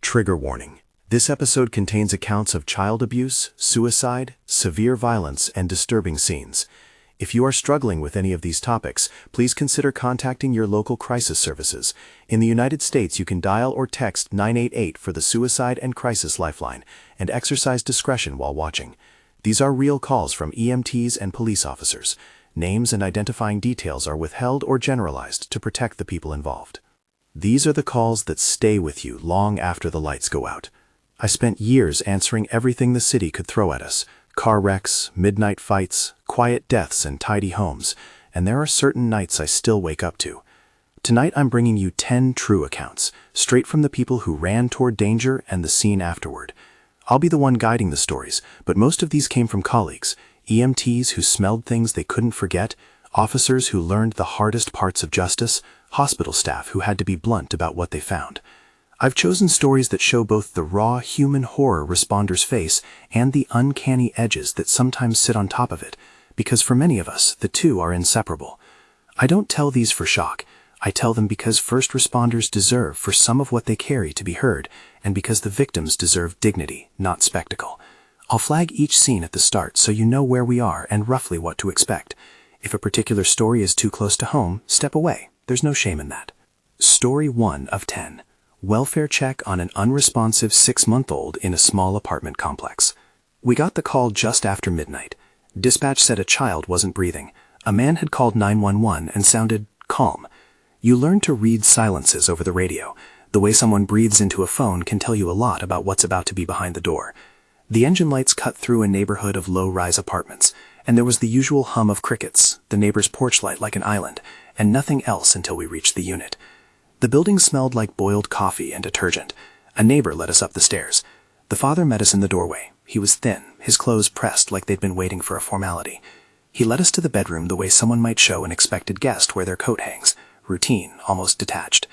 Trigger warning. This episode contains accounts of child abuse, suicide, severe violence, and disturbing scenes. If you are struggling with any of these topics, please consider contacting your local crisis services. In the United States, you can dial or text 988 for the Suicide and Crisis Lifeline, and exercise discretion while watching. These are real calls from EMTs and police officers. Names and identifying details are withheld or generalized to protect the people involved. These are the calls that stay with you long after the lights go out. I spent years answering everything the city could throw at us: car wrecks, midnight fights, quiet deaths, and tidy homes, and there are certain nights I still wake up to. Tonight I'm bringing you 10 true accounts, straight from the people who ran toward danger and the scene afterward. I'll be the one guiding the stories, but most of these came from colleagues, EMTs who smelled things they couldn't forget, officers who learned the hardest parts of justice, hospital staff who had to be blunt about what they found. I've chosen stories that show both the raw human horror responders face and the uncanny edges that sometimes sit on top of it, because for many of us, the two are inseparable. I don't tell these for shock. I tell them because first responders deserve for some of what they carry to be heard, and because the victims deserve dignity, not spectacle. I'll flag each scene at the start so you know where we are and roughly what to expect. If a particular story is too close to home, step away. There's no shame in that. Story 1 of 10. Welfare check on an unresponsive 6-month-old in a small apartment complex. We got the call just after midnight. Dispatch said a child wasn't breathing. A man had called 911 and sounded calm. You learn to read silences over the radio. The way someone breathes into a phone can tell you a lot about what's about to be behind the door. The engine lights cut through a neighborhood of low-rise apartments, and there was the usual hum of crickets, the neighbor's porch light like an island, and nothing else until we reached the unit. The building smelled like boiled coffee and detergent. A neighbor led us up the stairs. The father met us in the doorway. He was thin, his clothes pressed like they'd been waiting for a formality. He led us to the bedroom the way someone might show an expected guest where their coat hangs, routine, almost detached.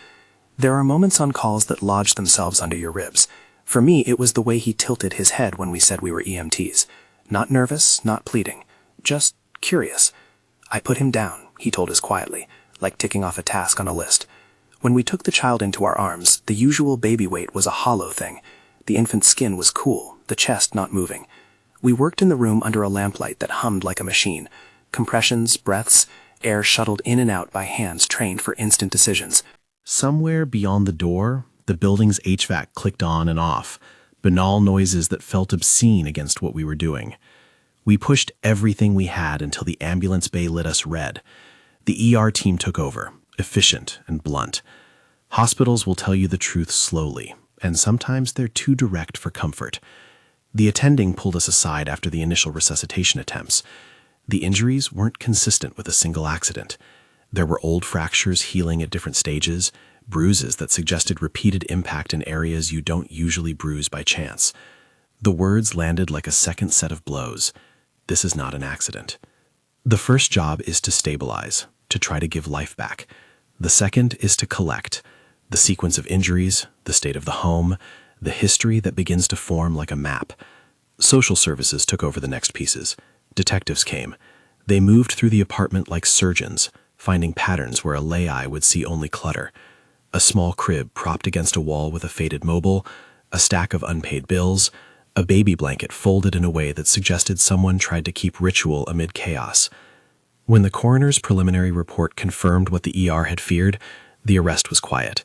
There are moments on calls that lodge themselves under your ribs. For me, it was the way he tilted his head when we said we were EMTs. Not nervous, not pleading, just curious. I put him down, he told us quietly, like ticking off a task on a list. When we took the child into our arms, the usual baby weight was a hollow thing. The infant's skin was cool, the chest not moving. We worked in the room under a lamplight that hummed like a machine. Compressions, breaths, air shuttled in and out by hands trained for instant decisions. Somewhere beyond the door, the building's HVAC clicked on and off, banal noises that felt obscene against what we were doing. We pushed everything we had until the ambulance bay lit us red. The ER team took over, efficient and blunt. Hospitals will tell you the truth slowly, and sometimes they're too direct for comfort. The attending pulled us aside after the initial resuscitation attempts. The injuries weren't consistent with a single accident. There were old fractures healing at different stages, bruises that suggested repeated impact in areas you don't usually bruise by chance. The words landed like a second set of blows. This is not an accident. The first job is to stabilize, to try to give life back. The second is to collect. The sequence of injuries, the state of the home, the history that begins to form like a map. Social services took over the next pieces. Detectives came. They moved through the apartment like surgeons, finding patterns where a lay eye would see only clutter. A small crib propped against a wall with a faded mobile, a stack of unpaid bills, a baby blanket folded in a way that suggested someone tried to keep ritual amid chaos. When the coroner's preliminary report confirmed what the ER had feared, the arrest was quiet.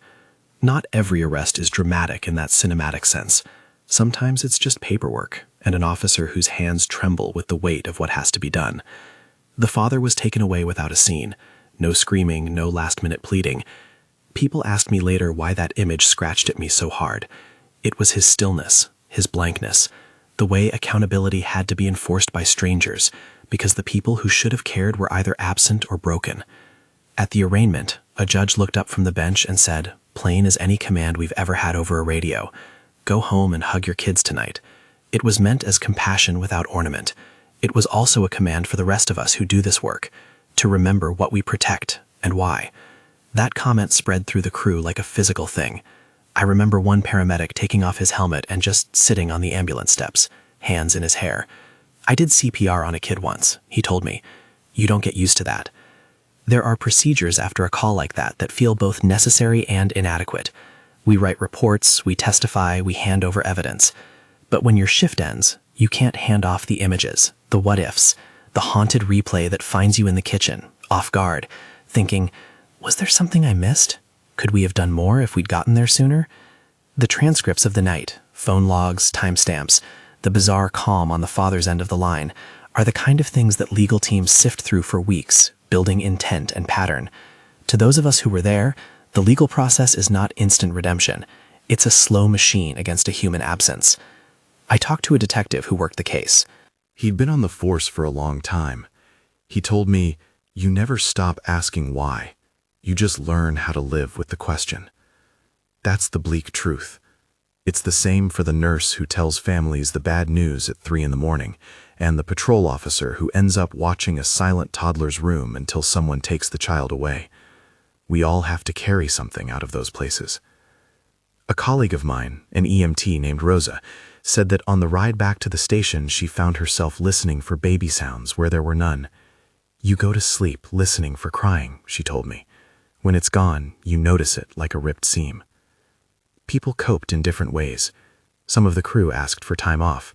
Not every arrest is dramatic in that cinematic sense. Sometimes it's just paperwork and an officer whose hands tremble with the weight of what has to be done. The father was taken away without a scene. No screaming, no last-minute pleading. People asked me later why that image scratched at me so hard. It was his stillness, his blankness, the way accountability had to be enforced by strangers, because the people who should have cared were either absent or broken. At the arraignment, a judge looked up from the bench and said, "Plain as any command we've ever had over a radio. Go home and hug your kids tonight." It was meant as compassion without ornament. It was also a command for the rest of us who do this work, to remember what we protect and why. That comment spread through the crew like a physical thing. I remember one paramedic taking off his helmet and just sitting on the ambulance steps, hands in his hair. "I did CPR on a kid once," he told me. "You don't get used to that." There are procedures after a call like that that feel both necessary and inadequate. We write reports, we testify, we hand over evidence. But when your shift ends, you can't hand off the images, the what-ifs, the haunted replay that finds you in the kitchen, off guard, thinking, was there something I missed? Could we have done more if we'd gotten there sooner? The transcripts of the night, phone logs, timestamps, the bizarre calm on the father's end of the line, are the kind of things that legal teams sift through for weeks, building intent and pattern. To those of us who were there, the legal process is not instant redemption. It's a slow machine against a human absence. I talked to a detective who worked the case. He'd been on the force for a long time. He told me, "You never stop asking why. You just learn how to live with the question." That's the bleak truth. It's the same for the nurse who tells families the bad news at 3 in the morning, and the patrol officer who ends up watching a silent toddler's room until someone takes the child away. We all have to carry something out of those places. A colleague of mine, an EMT named Rosa, said that on the ride back to the station she found herself listening for baby sounds where there were none. "You go to sleep listening for crying," she told me. "When it's gone, you notice it like a ripped seam." People coped in different ways. Some of the crew asked for time off.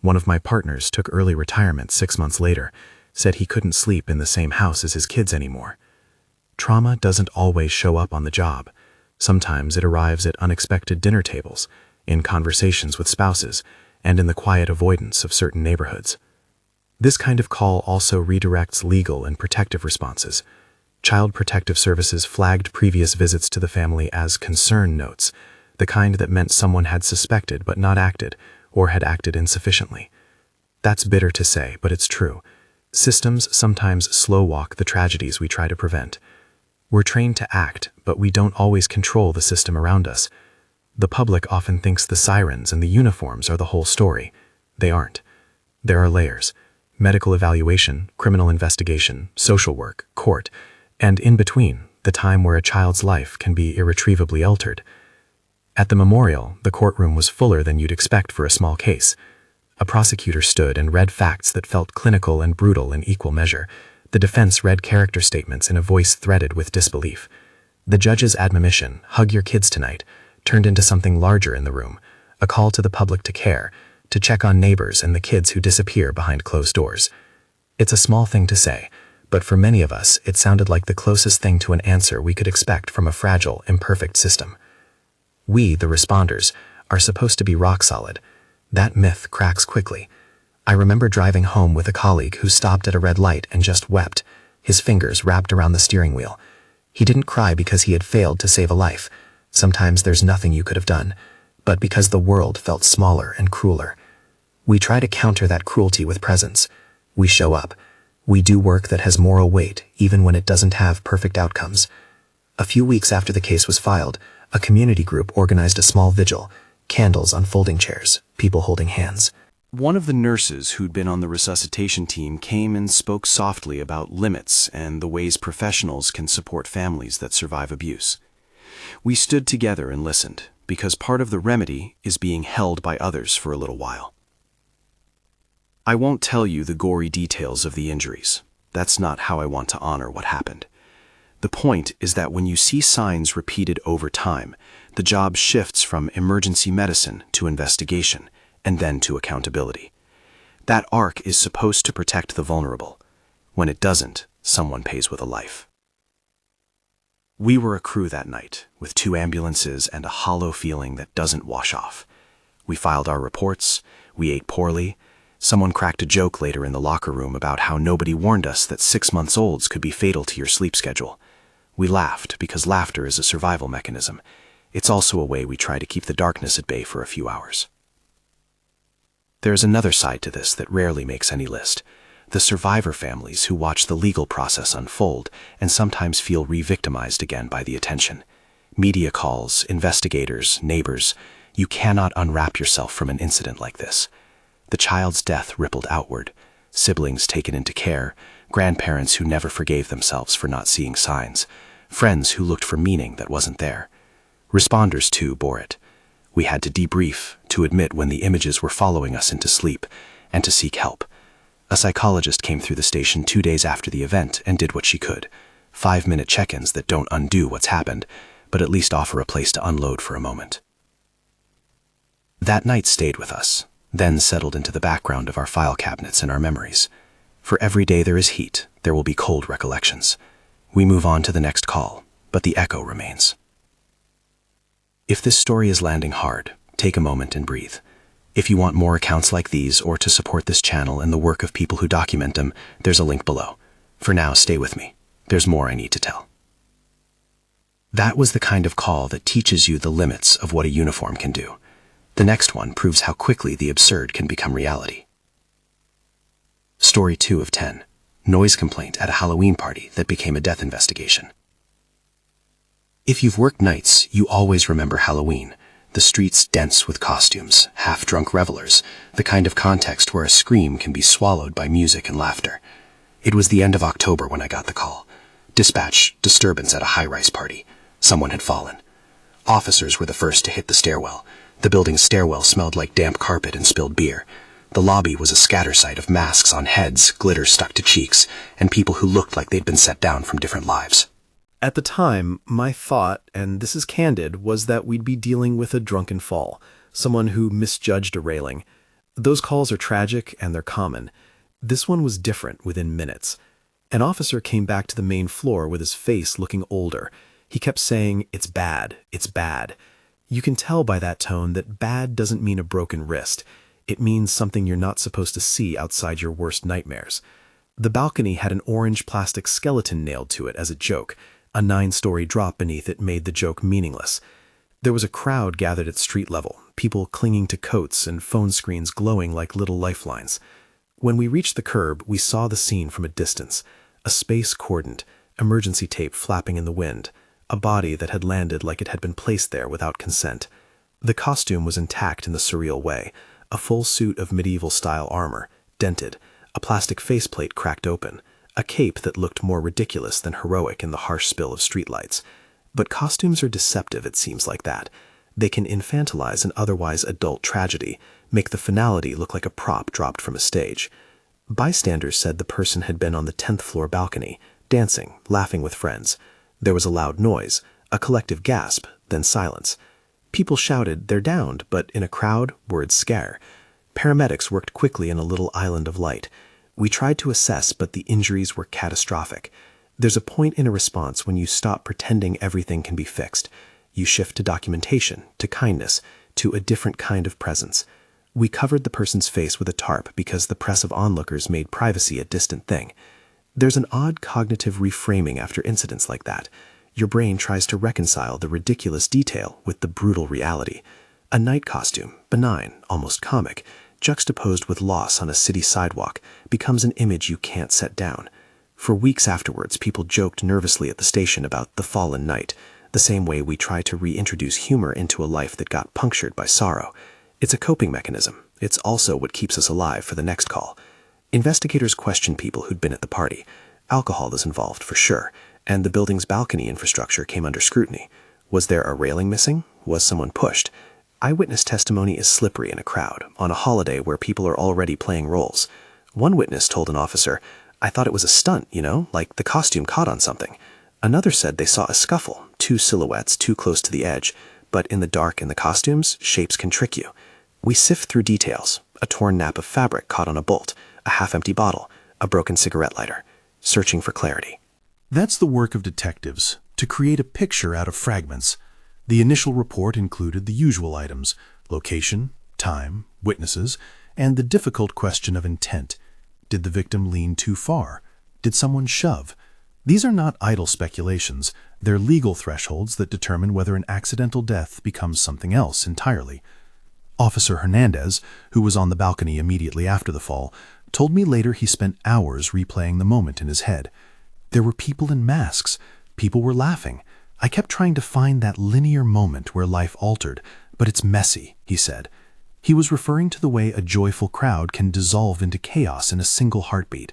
One of my partners took early retirement 6 months later, said he couldn't sleep in the same house as his kids anymore. Trauma doesn't always show up on the job. Sometimes it arrives at unexpected dinner tables, in conversations with spouses, and in the quiet avoidance of certain neighborhoods. This kind of call also redirects legal and protective responses. Child Protective Services flagged previous visits to the family as concern notes, the kind that meant someone had suspected but not acted, or had acted insufficiently. That's bitter to say, but it's true. Systems sometimes slow-walk the tragedies we try to prevent. We're trained to act, but we don't always control the system around us. The public often thinks the sirens and the uniforms are the whole story. They aren't. There are layers: medical evaluation, criminal investigation, social work, court, and in between, the time where a child's life can be irretrievably altered. At the memorial, the courtroom was fuller than you'd expect for a small case. A prosecutor stood and read facts that felt clinical and brutal in equal measure. The defense read character statements in a voice threaded with disbelief. The judge's admonition, "Hug your kids tonight," turned into something larger in the room, a call to the public to care, to check on neighbors and the kids who disappear behind closed doors. It's a small thing to say, but for many of us, it sounded like the closest thing to an answer we could expect from a fragile, imperfect system. We, the responders, are supposed to be rock solid. That myth cracks quickly. I remember driving home with a colleague who stopped at a red light and just wept, his fingers wrapped around the steering wheel. He didn't cry because he had failed to save a life. Sometimes there's nothing you could have done, but because the world felt smaller and crueler. We try to counter that cruelty with presence. We show up. We do work that has moral weight, even when it doesn't have perfect outcomes. A few weeks after the case was filed, a community group organized a small vigil, candles on folding chairs, people holding hands. One of the nurses who'd been on the resuscitation team came and spoke softly about limits and the ways professionals can support families that survive abuse. We stood together and listened, because part of the remedy is being held by others for a little while. I won't tell you the gory details of the injuries. That's not how I want to honor what happened. The point is that when you see signs repeated over time, the job shifts from emergency medicine to investigation, and then to accountability. That arc is supposed to protect the vulnerable. When it doesn't, someone pays with a life. We were a crew that night, with 2 ambulances and a hollow feeling that doesn't wash off. We filed our reports, we ate poorly. Someone cracked a joke later in the locker room about how nobody warned us that 6-month-olds could be fatal to your sleep schedule. We laughed because laughter is a survival mechanism. It's also a way we try to keep the darkness at bay for a few hours. There's another side to this that rarely makes any list. The survivor families who watch the legal process unfold and sometimes feel re-victimized again by the attention. Media calls, investigators, neighbors. You cannot unwrap yourself from an incident like this. The child's death rippled outward. Siblings taken into care, grandparents who never forgave themselves for not seeing signs, friends who looked for meaning that wasn't there. Responders, too, bore it. We had to debrief, to admit when the images were following us into sleep, and to seek help. A psychologist came through the station 2 days after the event and did what she could. 5-minute check-ins that don't undo what's happened, but at least offer a place to unload for a moment. That night stayed with us, then settled into the background of our file cabinets and our memories. For every day there is heat, there will be cold recollections. We move on to the next call, but the echo remains. If this story is landing hard, take a moment and breathe. If you want more accounts like these or to support this channel and the work of people who document them, there's a link below. For now, stay with me. There's more I need to tell. That was the kind of call that teaches you the limits of what a uniform can do. The next one proves how quickly the absurd can become reality. Story 2 of 10. Noise complaint at a Halloween party that became a death investigation. If you've worked nights, you always remember Halloween. The streets dense with costumes, half-drunk revelers, the kind of context where a scream can be swallowed by music and laughter. It was the end of October when I got the call. Dispatch, disturbance at a high-rise party. Someone had fallen. Officers were the first to hit the stairwell. The building's stairwell smelled like damp carpet and spilled beer. The lobby was a scattersite of masks on heads, glitter stuck to cheeks, and people who looked like they'd been set down from different lives. At the time, my thought, and this is candid, was that we'd be dealing with a drunken fall, someone who misjudged a railing. Those calls are tragic and they're common. This one was different within minutes. An officer came back to the main floor with his face looking older. He kept saying, "It's bad, it's bad." You can tell by that tone that bad doesn't mean a broken wrist. It means something you're not supposed to see outside your worst nightmares. The balcony had an orange plastic skeleton nailed to it as a joke. A 9-story drop beneath it made the joke meaningless. There was a crowd gathered at street level, people clinging to coats and phone screens glowing like little lifelines. When we reached the curb, we saw the scene from a distance. A space cordoned, emergency tape flapping in the wind, a body that had landed like it had been placed there without consent. The costume was intact in the surreal way, a full suit of medieval-style armor, dented, a plastic faceplate cracked open, a cape that looked more ridiculous than heroic in the harsh spill of streetlights. But costumes are deceptive, it seems like that. They can infantilize an otherwise adult tragedy, make the finality look like a prop dropped from a stage. Bystanders said the person had been on the 10th floor balcony, dancing, laughing with friends. There was a loud noise, a collective gasp, then silence. People shouted, "They're downed," but in a crowd, words scare. Paramedics worked quickly in a little island of light. We tried to assess, but the injuries were catastrophic. There's a point in a response when you stop pretending everything can be fixed. You shift to documentation, to kindness, to a different kind of presence. We covered the person's face with a tarp because the press of onlookers made privacy a distant thing. There's an odd cognitive reframing after incidents like that. Your brain tries to reconcile the ridiculous detail with the brutal reality. A night costume, benign, almost comic, juxtaposed with loss on a city sidewalk, becomes an image you can't set down. For weeks afterwards, people joked nervously at the station about the fallen knight, the same way we try to reintroduce humor into a life that got punctured by sorrow. It's a coping mechanism. It's also what keeps us alive for the next call. Investigators questioned people who'd been at the party. Alcohol was involved, for sure, and the building's balcony infrastructure came under scrutiny. Was there a railing missing? Was someone pushed? Eyewitness testimony is slippery in a crowd, on a holiday where people are already playing roles. One witness told an officer, "I thought it was a stunt, like the costume caught on something." Another said they saw a scuffle, 2 silhouettes too close to the edge, but in the dark in the costumes, shapes can trick you. We sift through details, a torn nap of fabric caught on a bolt, a half-empty bottle, a broken cigarette lighter, searching for clarity. That's the work of detectives, to create a picture out of fragments. The initial report included the usual items: location, time, witnesses, and the difficult question of intent. Did the victim lean too far? Did someone shove? These are not idle speculations. They're legal thresholds that determine whether an accidental death becomes something else entirely. Officer Hernandez, who was on the balcony immediately after the fall, told me later he spent hours replaying the moment in his head. There were people in masks. People were laughing. I kept trying to find that linear moment where life altered, but it's messy, he said. He was referring to the way a joyful crowd can dissolve into chaos in a single heartbeat.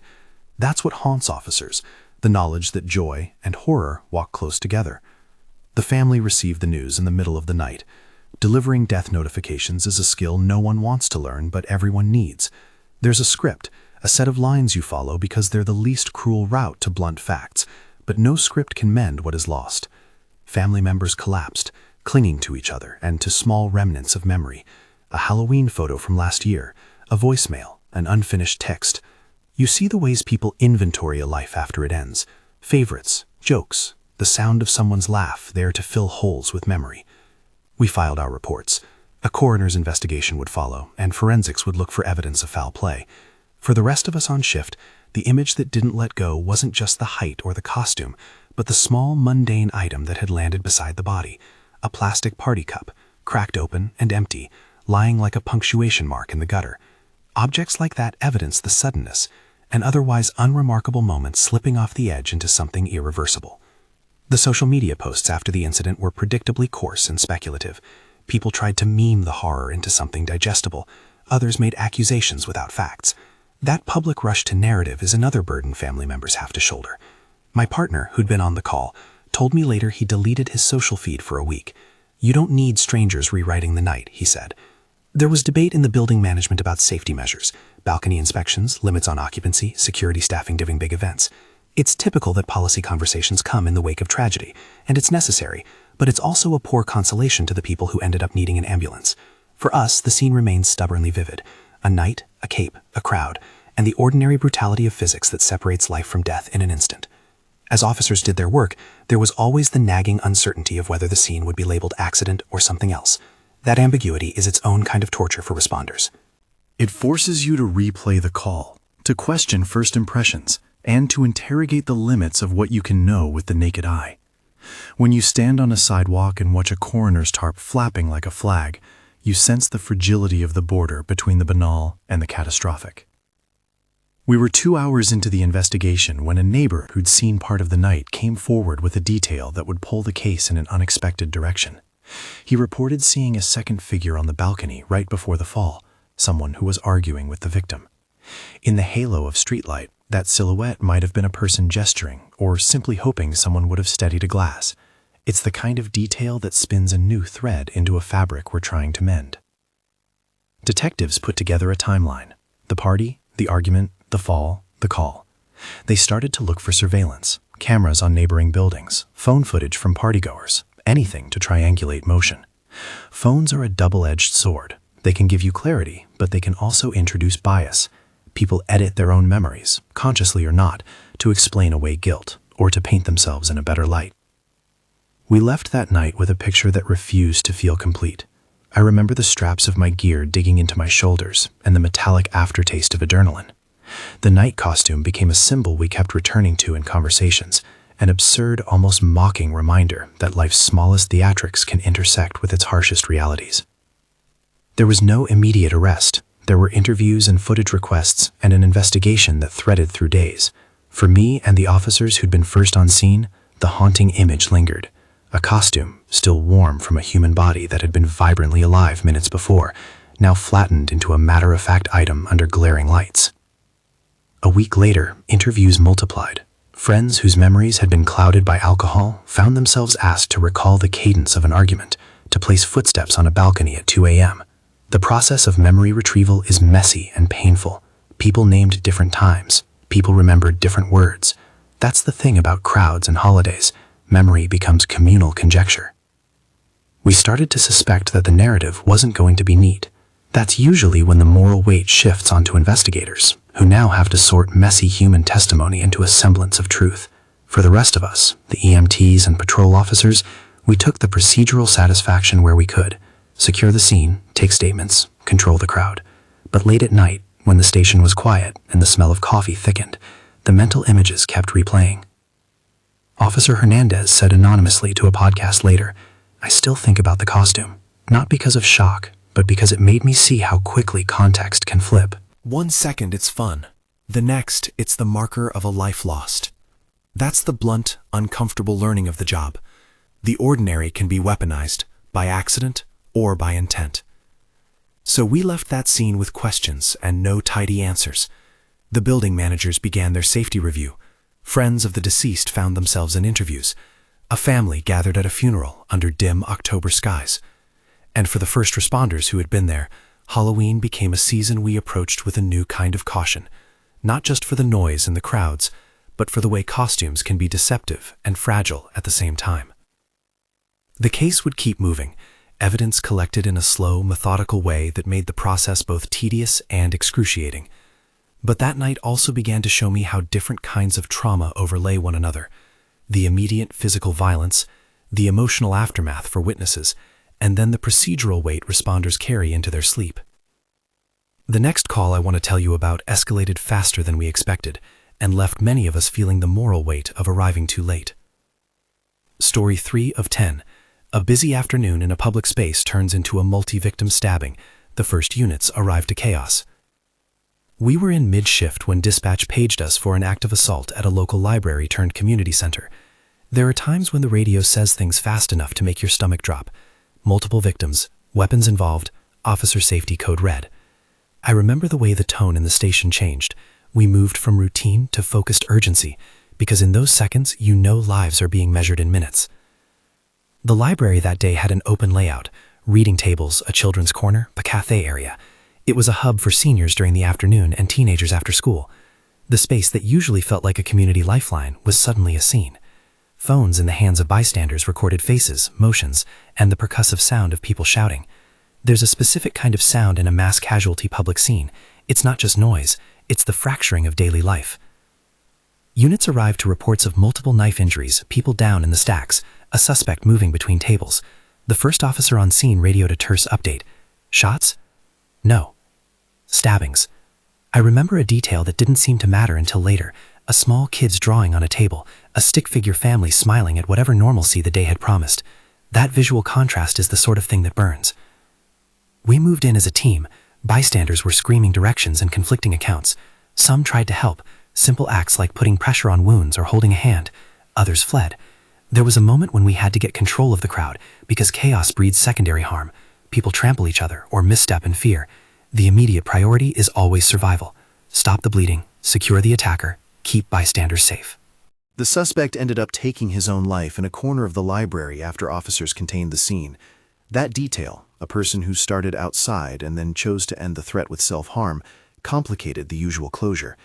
That's what haunts officers, the knowledge that joy and horror walk close together. The family received the news in the middle of the night. Delivering death notifications is a skill no one wants to learn, but everyone needs. There's a script, a set of lines you follow because they're the least cruel route to blunt facts, but no script can mend what is lost. Family members collapsed, clinging to each other and to small remnants of memory. A Halloween photo from last year, a voicemail, an unfinished text. You see the ways people inventory a life after it ends. Favorites, jokes, the sound of someone's laugh there to fill holes with memory. We filed our reports. A coroner's investigation would follow, and forensics would look for evidence of foul play. For the rest of us on shift, the image that didn't let go wasn't just the height or the costume, but the small, mundane item that had landed beside the body. A plastic party cup, cracked open and empty, lying like a punctuation mark in the gutter. Objects like that evidence the suddenness, an otherwise unremarkable moment slipping off the edge into something irreversible. The social media posts after the incident were predictably coarse and speculative. People tried to meme the horror into something digestible. Others made accusations without facts. That public rush to narrative is another burden family members have to shoulder. My partner, who'd been on the call, told me later he deleted his social feed for a week. "You don't need strangers rewriting the night," he said. There was debate in the building management about safety measures, balcony inspections, limits on occupancy, security staffing during big events. It's typical that policy conversations come in the wake of tragedy, and it's necessary, but it's also a poor consolation to the people who ended up needing an ambulance. For us, the scene remains stubbornly vivid. A night, a cape, a crowd, and the ordinary brutality of physics that separates life from death in an instant. As officers did their work, there was always the nagging uncertainty of whether the scene would be labeled accident or something else. That ambiguity is its own kind of torture for responders. It forces you to replay the call, to question first impressions, and to interrogate the limits of what you can know with the naked eye. When you stand on a sidewalk and watch a coroner's tarp flapping like a flag, you sense the fragility of the border between the banal and the catastrophic. We were 2 hours into the investigation when a neighbor who'd seen part of the night came forward with a detail that would pull the case in an unexpected direction. He reported seeing a second figure on the balcony right before the fall, someone who was arguing with the victim. In the halo of streetlight, that silhouette might have been a person gesturing or simply hoping someone would have steadied a glass. It's the kind of detail that spins a new thread into a fabric we're trying to mend. Detectives put together a timeline. The party, the argument, the fall, the call. They started to look for surveillance, cameras on neighboring buildings, phone footage from partygoers, anything to triangulate motion. Phones are a double-edged sword. They can give you clarity, but they can also introduce bias. People edit their own memories, consciously or not, to explain away guilt or to paint themselves in a better light. We left that night with a picture that refused to feel complete. I remember the straps of my gear digging into my shoulders and the metallic aftertaste of adrenaline. The night costume became a symbol we kept returning to in conversations, an absurd, almost mocking reminder that life's smallest theatrics can intersect with its harshest realities. There was no immediate arrest. There were interviews and footage requests and an investigation that threaded through days. For me and the officers who'd been first on scene, the haunting image lingered. A costume, still warm from a human body that had been vibrantly alive minutes before, now flattened into a matter-of-fact item under glaring lights. A week later, interviews multiplied. Friends whose memories had been clouded by alcohol found themselves asked to recall the cadence of an argument, to place footsteps on a balcony at 2 a.m. The process of memory retrieval is messy and painful. People named different times. People remembered different words. That's the thing about crowds and holidays. Memory becomes communal conjecture. We started to suspect that the narrative wasn't going to be neat. That's usually when the moral weight shifts onto investigators, who now have to sort messy human testimony into a semblance of truth. For the rest of us, the EMTs and patrol officers, we took the procedural satisfaction where we could. Secure the scene, take statements, control the crowd. But late at night, when the station was quiet and the smell of coffee thickened, the mental images kept replaying. Officer Hernandez said anonymously to a podcast later, "I still think about the costume, not because of shock, but because it made me see how quickly context can flip. 1 second it's fun. The next, it's the marker of a life lost. That's the blunt, uncomfortable learning of the job. The ordinary can be weaponized, by accident or by intent. So we left that scene with questions and no tidy answers. The building managers began their safety review. Friends of the deceased found themselves in interviews. A family gathered at a funeral under dim October skies. And for the first responders who had been there, Halloween became a season we approached with a new kind of caution, not just for the noise and the crowds, but for the way costumes can be deceptive and fragile at the same time. The case would keep moving, evidence collected in a slow, methodical way that made the process both tedious and excruciating. But that night also began to show me how different kinds of trauma overlay one another. The immediate physical violence, the emotional aftermath for witnesses, and then the procedural weight responders carry into their sleep. The next call I want to tell you about escalated faster than we expected and left many of us feeling the moral weight of arriving too late. Story 3 of 10. A busy afternoon in a public space turns into a multi-victim stabbing. The first units arrive to chaos. We were in mid-shift when dispatch paged us for an active assault at a local library turned community center. There are times when the radio says things fast enough to make your stomach drop. Multiple victims, weapons involved, officer safety code red. I remember the way the tone in the station changed. We moved from routine to focused urgency, because in those seconds you know lives are being measured in minutes. The library that day had an open layout, reading tables, a children's corner, a cafe area. It was a hub for seniors during the afternoon and teenagers after school. The space that usually felt like a community lifeline was suddenly a scene. Phones in the hands of bystanders recorded faces, motions, and the percussive sound of people shouting. There's a specific kind of sound in a mass casualty public scene. It's not just noise, it's the fracturing of daily life. Units arrived to reports of multiple knife injuries, people down in the stacks, a suspect moving between tables. The first officer on scene radioed a terse update. Shots? No. Stabbings. I remember a detail that didn't seem to matter until later. A small kid's drawing on a table, a stick-figure family smiling at whatever normalcy the day had promised. That visual contrast is the sort of thing that burns. We moved in as a team. Bystanders were screaming directions and conflicting accounts. Some tried to help, simple acts like putting pressure on wounds or holding a hand. Others fled. There was a moment when we had to get control of the crowd because chaos breeds secondary harm. People trample each other or misstep in fear. The immediate priority is always survival. Stop the bleeding, secure the attacker, keep bystanders safe. The suspect ended up taking his own life in a corner of the library after officers contained the scene. That detail, a person who started outside and then chose to end the threat with self-harm, complicated the usual closure.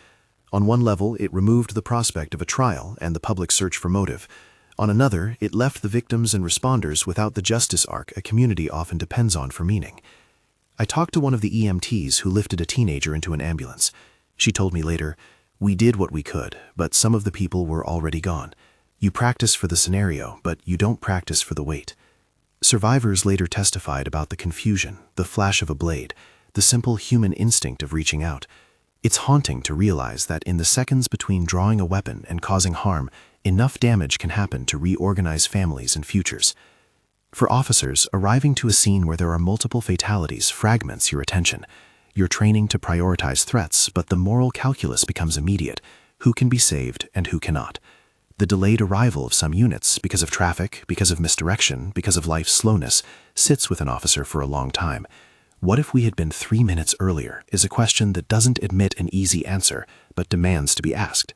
On one level, it removed the prospect of a trial and the public search for motive. On another, it left the victims and responders without the justice arc a community often depends on for meaning. I talked to one of the EMTs who lifted a teenager into an ambulance. She told me later, "We did what we could, but some of the people were already gone. You practice for the scenario, but you don't practice for the weight." Survivors later testified about the confusion, the flash of a blade, the simple human instinct of reaching out. It's haunting to realize that in the seconds between drawing a weapon and causing harm, enough damage can happen to reorganize families and futures. For officers, arriving to a scene where there are multiple fatalities fragments your attention. You're training to prioritize threats, but the moral calculus becomes immediate. Who can be saved and who cannot? The delayed arrival of some units, because of traffic, because of misdirection, because of life's slowness, sits with an officer for a long time. What if we had been 3 minutes earlier is a question that doesn't admit an easy answer, but demands to be asked.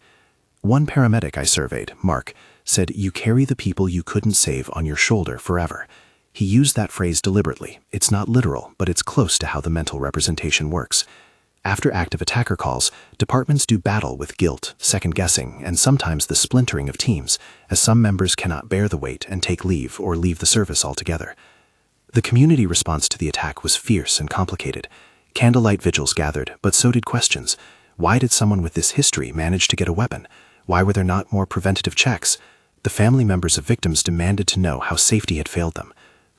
One paramedic I surveyed, Mark, said you carry the people you couldn't save on your shoulder forever. He used that phrase deliberately. It's not literal, but it's close to how the mental representation works. After active attacker calls, departments do battle with guilt, second-guessing, and sometimes the splintering of teams, as some members cannot bear the weight and take leave or leave the service altogether. The community response to the attack was fierce and complicated. Candlelight vigils gathered, but so did questions. Why did someone with this history manage to get a weapon? Why were there not more preventative checks? The family members of victims demanded to know how safety had failed them.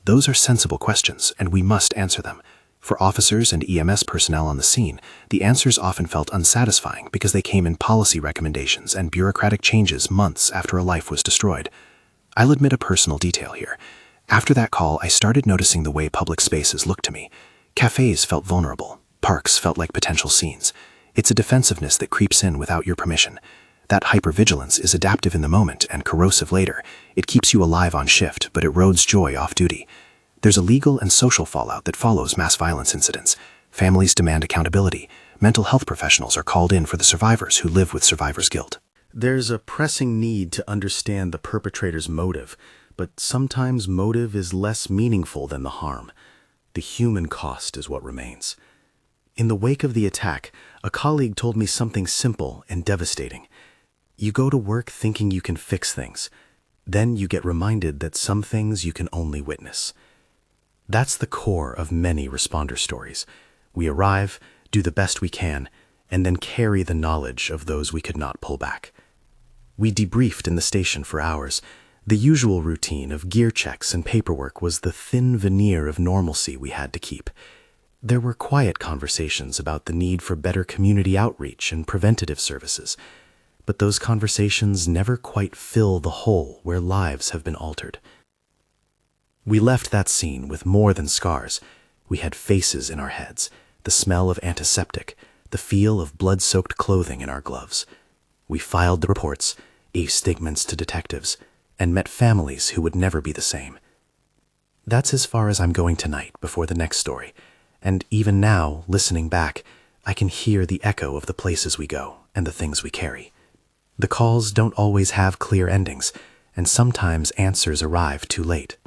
Those are sensible questions, and we must answer them. For officers and EMS personnel on the scene, the answers often felt unsatisfying because they came in policy recommendations and bureaucratic changes months after a life was destroyed. I'll admit a personal detail here. After that call, I started noticing the way public spaces looked to me. Cafes felt vulnerable. Parks felt like potential scenes. It's a defensiveness that creeps in without your permission. That hypervigilance is adaptive in the moment and corrosive later. It keeps you alive on shift, but erodes joy off duty. There's a legal and social fallout that follows mass violence incidents. Families demand accountability. Mental health professionals are called in for the survivors who live with survivor's guilt. There's a pressing need to understand the perpetrator's motive, but sometimes motive is less meaningful than the harm. The human cost is what remains. In the wake of the attack, a colleague told me something simple and devastating. You go to work thinking you can fix things. Then you get reminded that some things you can only witness. That's the core of many responder stories. We arrive, do the best we can, and then carry the knowledge of those we could not pull back. We debriefed in the station for hours. The usual routine of gear checks and paperwork was the thin veneer of normalcy we had to keep. There were quiet conversations about the need for better community outreach and preventative services, but those conversations never quite fill the hole where lives have been altered. We left that scene with more than scars. We had faces in our heads, the smell of antiseptic, the feel of blood-soaked clothing in our gloves. We filed the reports, gave statements to detectives, and met families who would never be the same. That's as far as I'm going tonight before the next story, and even now, listening back, I can hear the echo of the places we go and the things we carry. The calls don't always have clear endings, and sometimes answers arrive too late.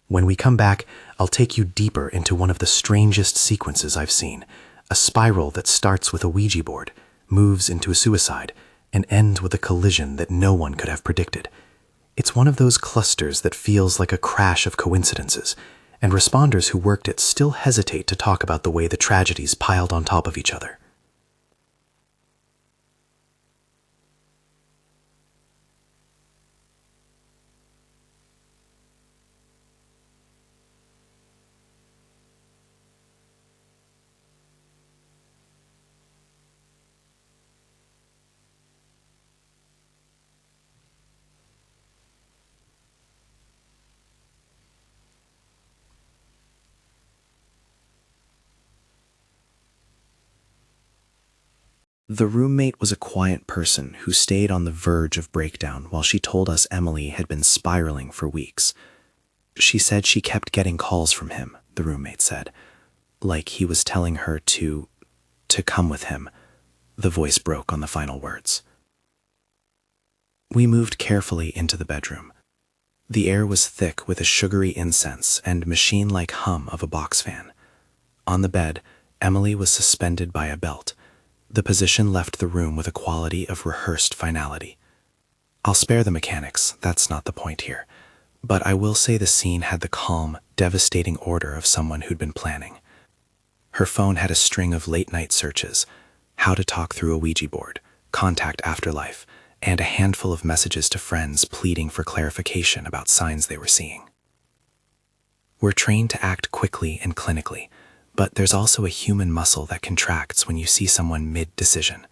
When we come back, I'll take you deeper into one of the strangest sequences I've seen, a spiral that starts with a Ouija board, moves into a suicide, and ends with a collision that no one could have predicted. It's one of those clusters that feels like a crash of coincidences, and responders who worked it still hesitate to talk about the way the tragedies piled on top of each other. The roommate was a quiet person who stayed on the verge of breakdown while she told us Emily had been spiraling for weeks. She said she kept getting calls from him, the roommate said, like he was telling her to come with him. The voice broke on the final words. We moved carefully into the bedroom. The air was thick with a sugary incense and machine-like hum of a box fan. On the bed, Emily was suspended by a belt. The position left the room with a quality of rehearsed finality. I'll spare the mechanics, that's not the point here, but I will say the scene had the calm, devastating order of someone who'd been planning. Her phone had a string of late-night searches, how to talk through a Ouija board, contact afterlife, and a handful of messages to friends pleading for clarification about signs they were seeing. We're trained to act quickly and clinically, but there's also a human muscle that contracts when you see someone mid-decision.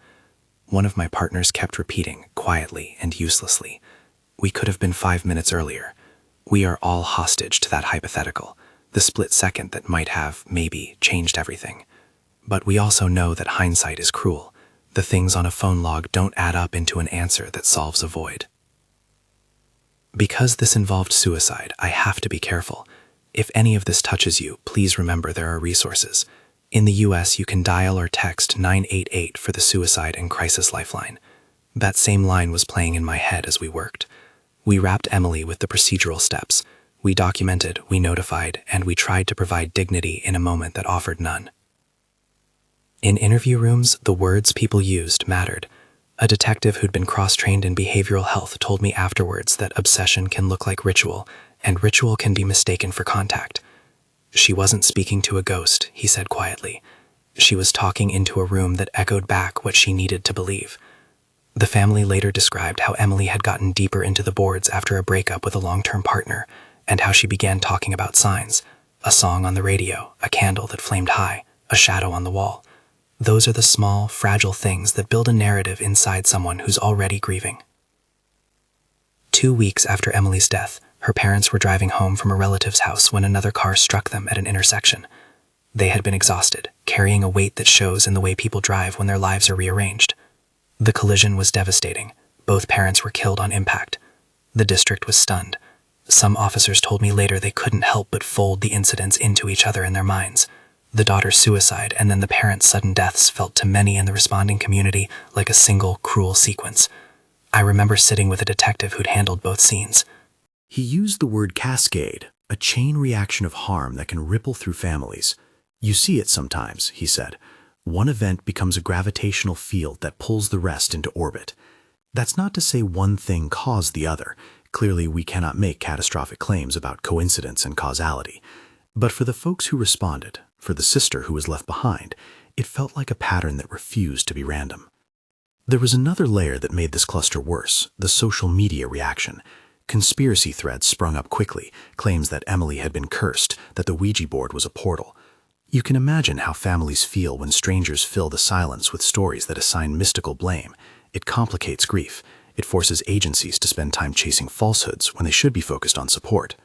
One of my partners kept repeating, quietly and uselessly, "We could have been 5 minutes earlier." We are all hostage to that hypothetical, the split second that might have, maybe, changed everything. But we also know that hindsight is cruel. The things on a phone log don't add up into an answer that solves a void. Because this involved suicide, I have to be careful. If any of this touches you, please remember there are resources. In the US, you can dial or text 988 for the Suicide and Crisis Lifeline. That same line was playing in my head as we worked. We wrapped Emily with the procedural steps. We documented, we notified, and we tried to provide dignity in a moment that offered none. In interview rooms, the words people used mattered. A detective who'd been cross-trained in behavioral health told me afterwards that obsession can look like ritual, and ritual can be mistaken for contact. She wasn't speaking to a ghost, he said quietly. She was talking into a room that echoed back what she needed to believe. The family later described how Emily had gotten deeper into the boards after a breakup with a long-term partner, and how she began talking about signs, a song on the radio, a candle that flamed high, a shadow on the wall. Those are the small, fragile things that build a narrative inside someone who's already grieving. 2 weeks after Emily's death, her parents were driving home from a relative's house when another car struck them at an intersection. They had been exhausted, carrying a weight that shows in the way people drive when their lives are rearranged. The collision was devastating. Both parents were killed on impact. The district was stunned. Some officers told me later they couldn't help but fold the incidents into each other in their minds. The daughter's suicide and then the parents' sudden deaths felt to many in the responding community like a single, cruel sequence. I remember sitting with a detective who'd handled both scenes. He used the word cascade, a chain reaction of harm that can ripple through families. You see it sometimes, he said. One event becomes a gravitational field that pulls the rest into orbit. That's not to say one thing caused the other. Clearly, we cannot make catastrophic claims about coincidence and causality. But for the folks who responded, for the sister who was left behind, it felt like a pattern that refused to be random. There was another layer that made this cluster worse, the social media reaction. Conspiracy threads sprung up quickly, claims that Emily had been cursed, that the Ouija board was a portal. You can imagine how families feel when strangers fill the silence with stories that assign mystical blame. It complicates grief. It forces agencies to spend time chasing falsehoods when they should be focused on support.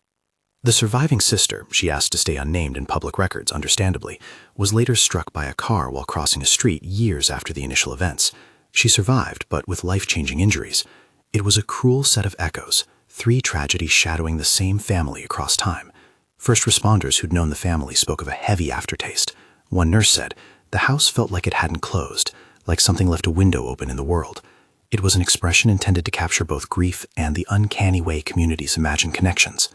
The surviving sister, she asked to stay unnamed in public records, understandably, was later struck by a car while crossing a street years after the initial events. She survived, but with life-changing injuries. It was a cruel set of echoes, 3 tragedies shadowing the same family across time. First responders who'd known the family spoke of a heavy aftertaste. One nurse said, "The house felt like it hadn't closed, like something left a window open in the world." It was an expression intended to capture both grief and the uncanny way communities imagine connections.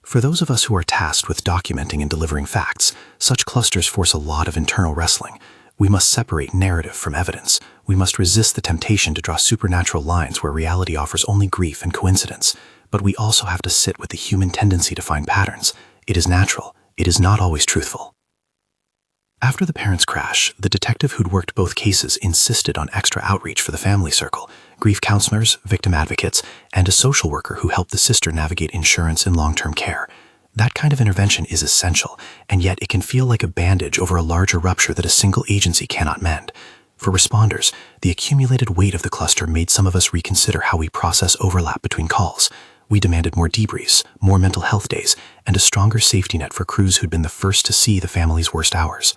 For those of us who are tasked with documenting and delivering facts, such clusters force a lot of internal wrestling. We must separate narrative from evidence. We must resist the temptation to draw supernatural lines where reality offers only grief and coincidence. But we also have to sit with the human tendency to find patterns. It is natural. It is not always truthful. After the parents' crash, the detective who'd worked both cases insisted on extra outreach for the family circle, grief counselors, victim advocates, and a social worker who helped the sister navigate insurance and long-term care. That kind of intervention is essential, and yet it can feel like a bandage over a larger rupture that a single agency cannot mend. For responders, the accumulated weight of the cluster made some of us reconsider how we process overlap between calls. We demanded more debriefs, more mental health days, and a stronger safety net for crews who'd been the first to see the family's worst hours.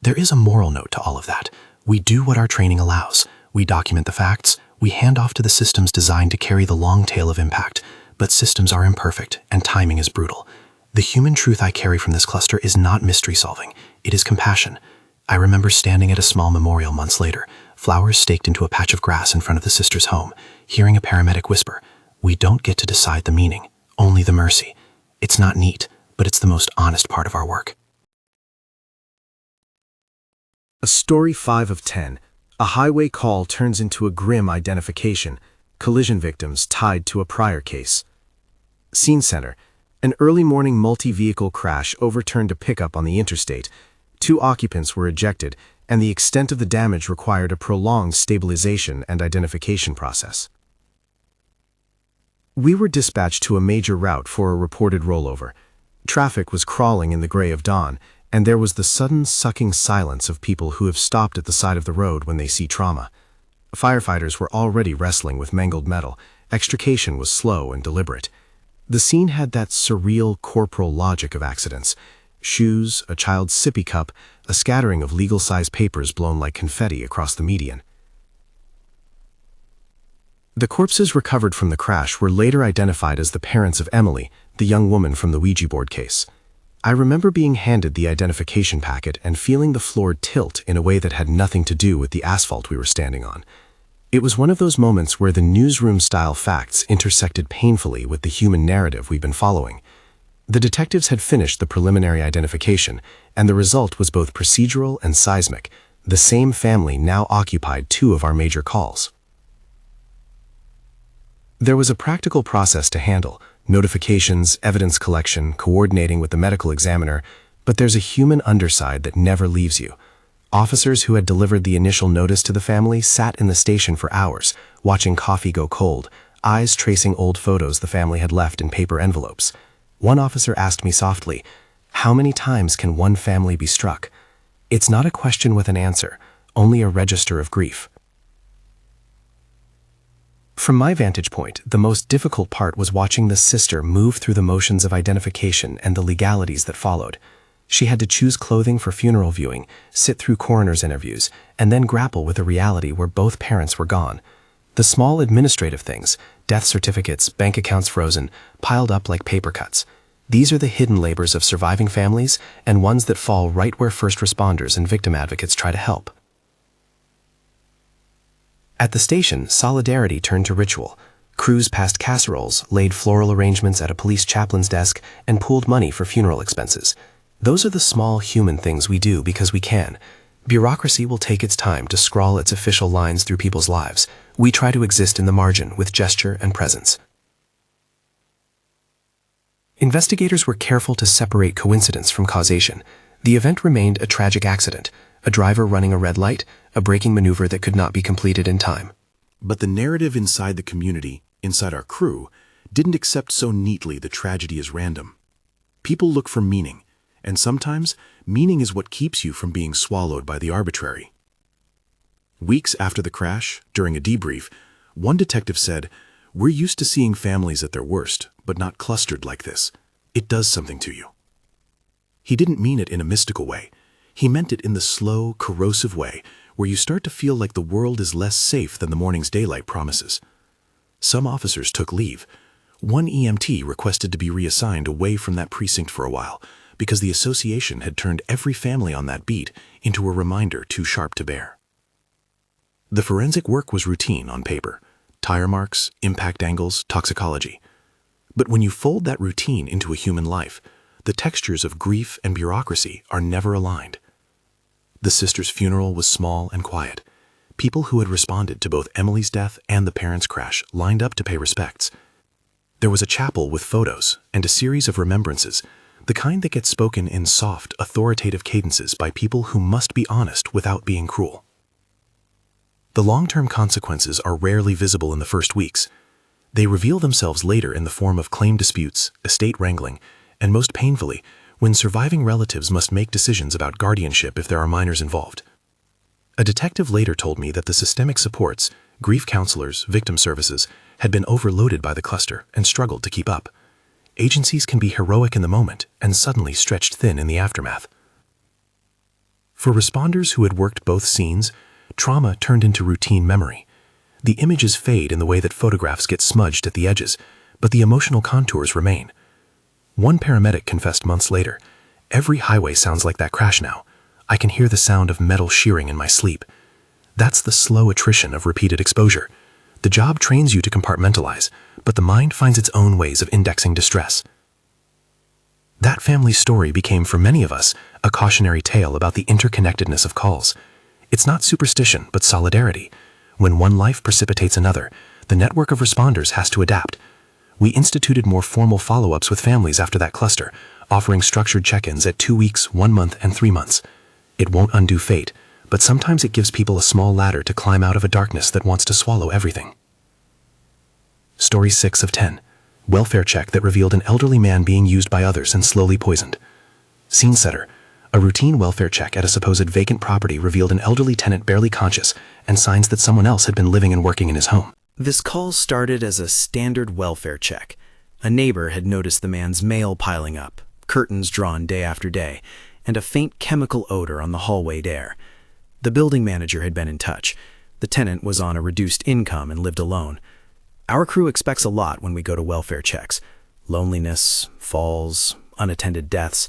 There is a moral note to all of that. We do what our training allows. We document the facts. We hand off to the systems designed to carry the long tail of impact. But systems are imperfect, and timing is brutal. The human truth I carry from this cluster is not mystery solving. It is compassion. I remember standing at a small memorial months later, flowers staked into a patch of grass in front of the sister's home, hearing a paramedic whisper, "We don't get to decide the meaning, only the mercy." It's not neat, but it's the most honest part of our work. A story 5 of 10. A highway call turns into a grim identification. Collision victims tied to a prior case. Scene center. An early morning multi-vehicle crash overturned a pickup on the interstate. 2 occupants were ejected, and the extent of the damage required a prolonged stabilization and identification process. We were dispatched to a major route for a reported rollover. Traffic was crawling in the gray of dawn, and there was the sudden sucking silence of people who have stopped at the side of the road when they see trauma. Firefighters were already wrestling with mangled metal. Extrication was slow and deliberate. The scene had that surreal corporal logic of accidents. Shoes, a child's sippy cup, a scattering of legal-sized papers blown like confetti across the median. The corpses recovered from the crash were later identified as the parents of Emily, the young woman from the Ouija board case. I remember being handed the identification packet and feeling the floor tilt in a way that had nothing to do with the asphalt we were standing on. It was one of those moments where the newsroom-style facts intersected painfully with the human narrative we've been following. The detectives had finished the preliminary identification, and the result was both procedural and seismic. The same family now occupied 2 of our major calls. There was a practical process to handle: notifications, evidence collection, coordinating with the medical examiner, but there's a human underside that never leaves you. Officers who had delivered the initial notice to the family sat in the station for hours, watching coffee go cold, eyes tracing old photos the family had left in paper envelopes. One officer asked me softly, "How many times can one family be struck?" It's not a question with an answer, only a register of grief. From my vantage point, the most difficult part was watching the sister move through the motions of identification and the legalities that followed. She had to choose clothing for funeral viewing, sit through coroner's interviews, and then grapple with a reality where both parents were gone. The small administrative things, death certificates, bank accounts frozen, piled up like paper cuts. These are the hidden labors of surviving families, and ones that fall right where first responders and victim advocates try to help. At the station, solidarity turned to ritual. Crews passed casseroles, laid floral arrangements at a police chaplain's desk, and pooled money for funeral expenses. Those are the small human things we do because we can. Bureaucracy will take its time to scrawl its official lines through people's lives. We try to exist in the margin with gesture and presence. Investigators were careful to separate coincidence from causation. The event remained a tragic accident, a driver running a red light, a braking maneuver that could not be completed in time. But the narrative inside the community, inside our crew, didn't accept so neatly the tragedy as random. People look for meaning, and sometimes meaning is what keeps you from being swallowed by the arbitrary. Weeks after the crash, during a debrief, one detective said, "We're used to seeing families at their worst, but not clustered like this. It does something to you." He didn't mean it in a mystical way. He meant it in the slow, corrosive way where you start to feel like the world is less safe than the morning's daylight promises. Some officers took leave. One EMT requested to be reassigned away from that precinct for a while because the association had turned every family on that beat into a reminder too sharp to bear. The forensic work was routine on paper: tire marks, impact angles, toxicology. But when you fold that routine into a human life, the textures of grief and bureaucracy are never aligned. The sister's funeral was small and quiet. People who had responded to both Emily's death and the parents' crash lined up to pay respects. There was a chapel with photos and a series of remembrances, the kind that gets spoken in soft, authoritative cadences by people who must be honest without being cruel. The long-term consequences are rarely visible in the first weeks. They reveal themselves later in the form of claim disputes, estate wrangling, and most painfully, when surviving relatives must make decisions about guardianship if there are minors involved. A detective later told me that the systemic supports, grief counselors, victim services, had been overloaded by the cluster and struggled to keep up. Agencies can be heroic in the moment and suddenly stretched thin in the aftermath. For responders who had worked both scenes, trauma turned into routine memory. The images fade in the way that photographs get smudged at the edges, but the emotional contours remain. One paramedic confessed months later, "Every highway sounds like that crash now. I can hear the sound of metal shearing in my sleep." That's the slow attrition of repeated exposure. The job trains you to compartmentalize, but the mind finds its own ways of indexing distress. That family's story became, for many of us, a cautionary tale about the interconnectedness of calls. It's not superstition, but solidarity. When one life precipitates another, the network of responders has to adapt. We instituted more formal follow-ups with families after that cluster, offering structured check-ins at 2 weeks, 1 month, and 3 months. It won't undo fate, but sometimes it gives people a small ladder to climb out of a darkness that wants to swallow everything. Story 6 of 10. Welfare check that revealed an elderly man being used by others and slowly poisoned. Scene setter. A routine welfare check at a supposed vacant property revealed an elderly tenant barely conscious and signs that someone else had been living and working in his home. This call started as a standard welfare check. A neighbor had noticed the man's mail piling up, curtains drawn day after day, and a faint chemical odor on the hallway air. The building manager had been in touch. The tenant was on a reduced income and lived alone. Our crew expects a lot when we go to welfare checks: loneliness, falls, unattended deaths.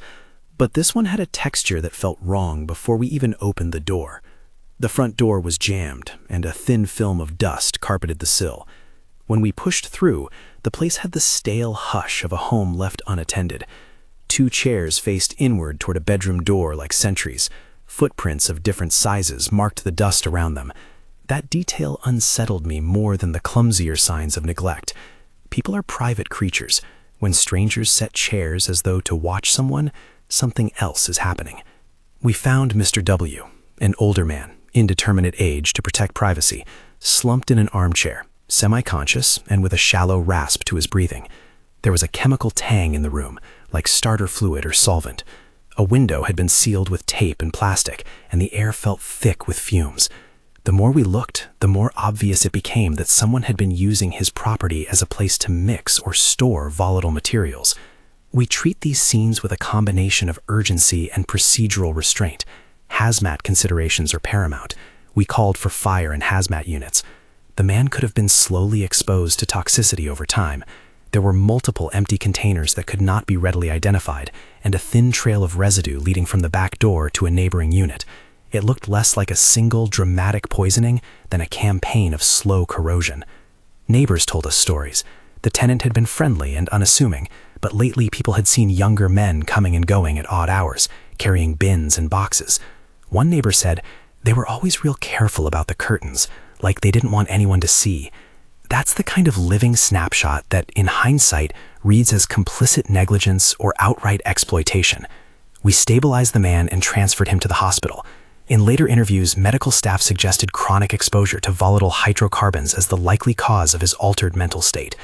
But this one had a texture that felt wrong before we even opened the door. The front door was jammed, and a thin film of dust carpeted the sill. When we pushed through, the place had the stale hush of a home left unattended. 2 chairs faced inward toward a bedroom door like sentries. Footprints of different sizes marked the dust around them. That detail unsettled me more than the clumsier signs of neglect. People are private creatures. When strangers set chairs as though to watch someone, something else is happening. We found Mr. W., an older man, indeterminate age to protect privacy, slumped in an armchair, semi-conscious and with a shallow rasp to his breathing. There was a chemical tang in the room, like starter fluid or solvent. A window had been sealed with tape and plastic, and the air felt thick with fumes. The more we looked, the more obvious it became that someone had been using his property as a place to mix or store volatile materials. We treat these scenes with a combination of urgency and procedural restraint. Hazmat considerations are paramount. We called for fire and hazmat units. The man could have been slowly exposed to toxicity over time. There were multiple empty containers that could not be readily identified, and a thin trail of residue leading from the back door to a neighboring unit. It looked less like a single dramatic poisoning than a campaign of slow corrosion. Neighbors told us stories. The tenant had been friendly and unassuming, but lately people had seen younger men coming and going at odd hours, carrying bins and boxes. One neighbor said, "They were always real careful about the curtains, like they didn't want anyone to see." That's the kind of living snapshot that, in hindsight, reads as complicit negligence or outright exploitation. We stabilized the man and transferred him to the hospital. In later interviews, medical staff suggested chronic exposure to volatile hydrocarbons as the likely cause of his altered mental state.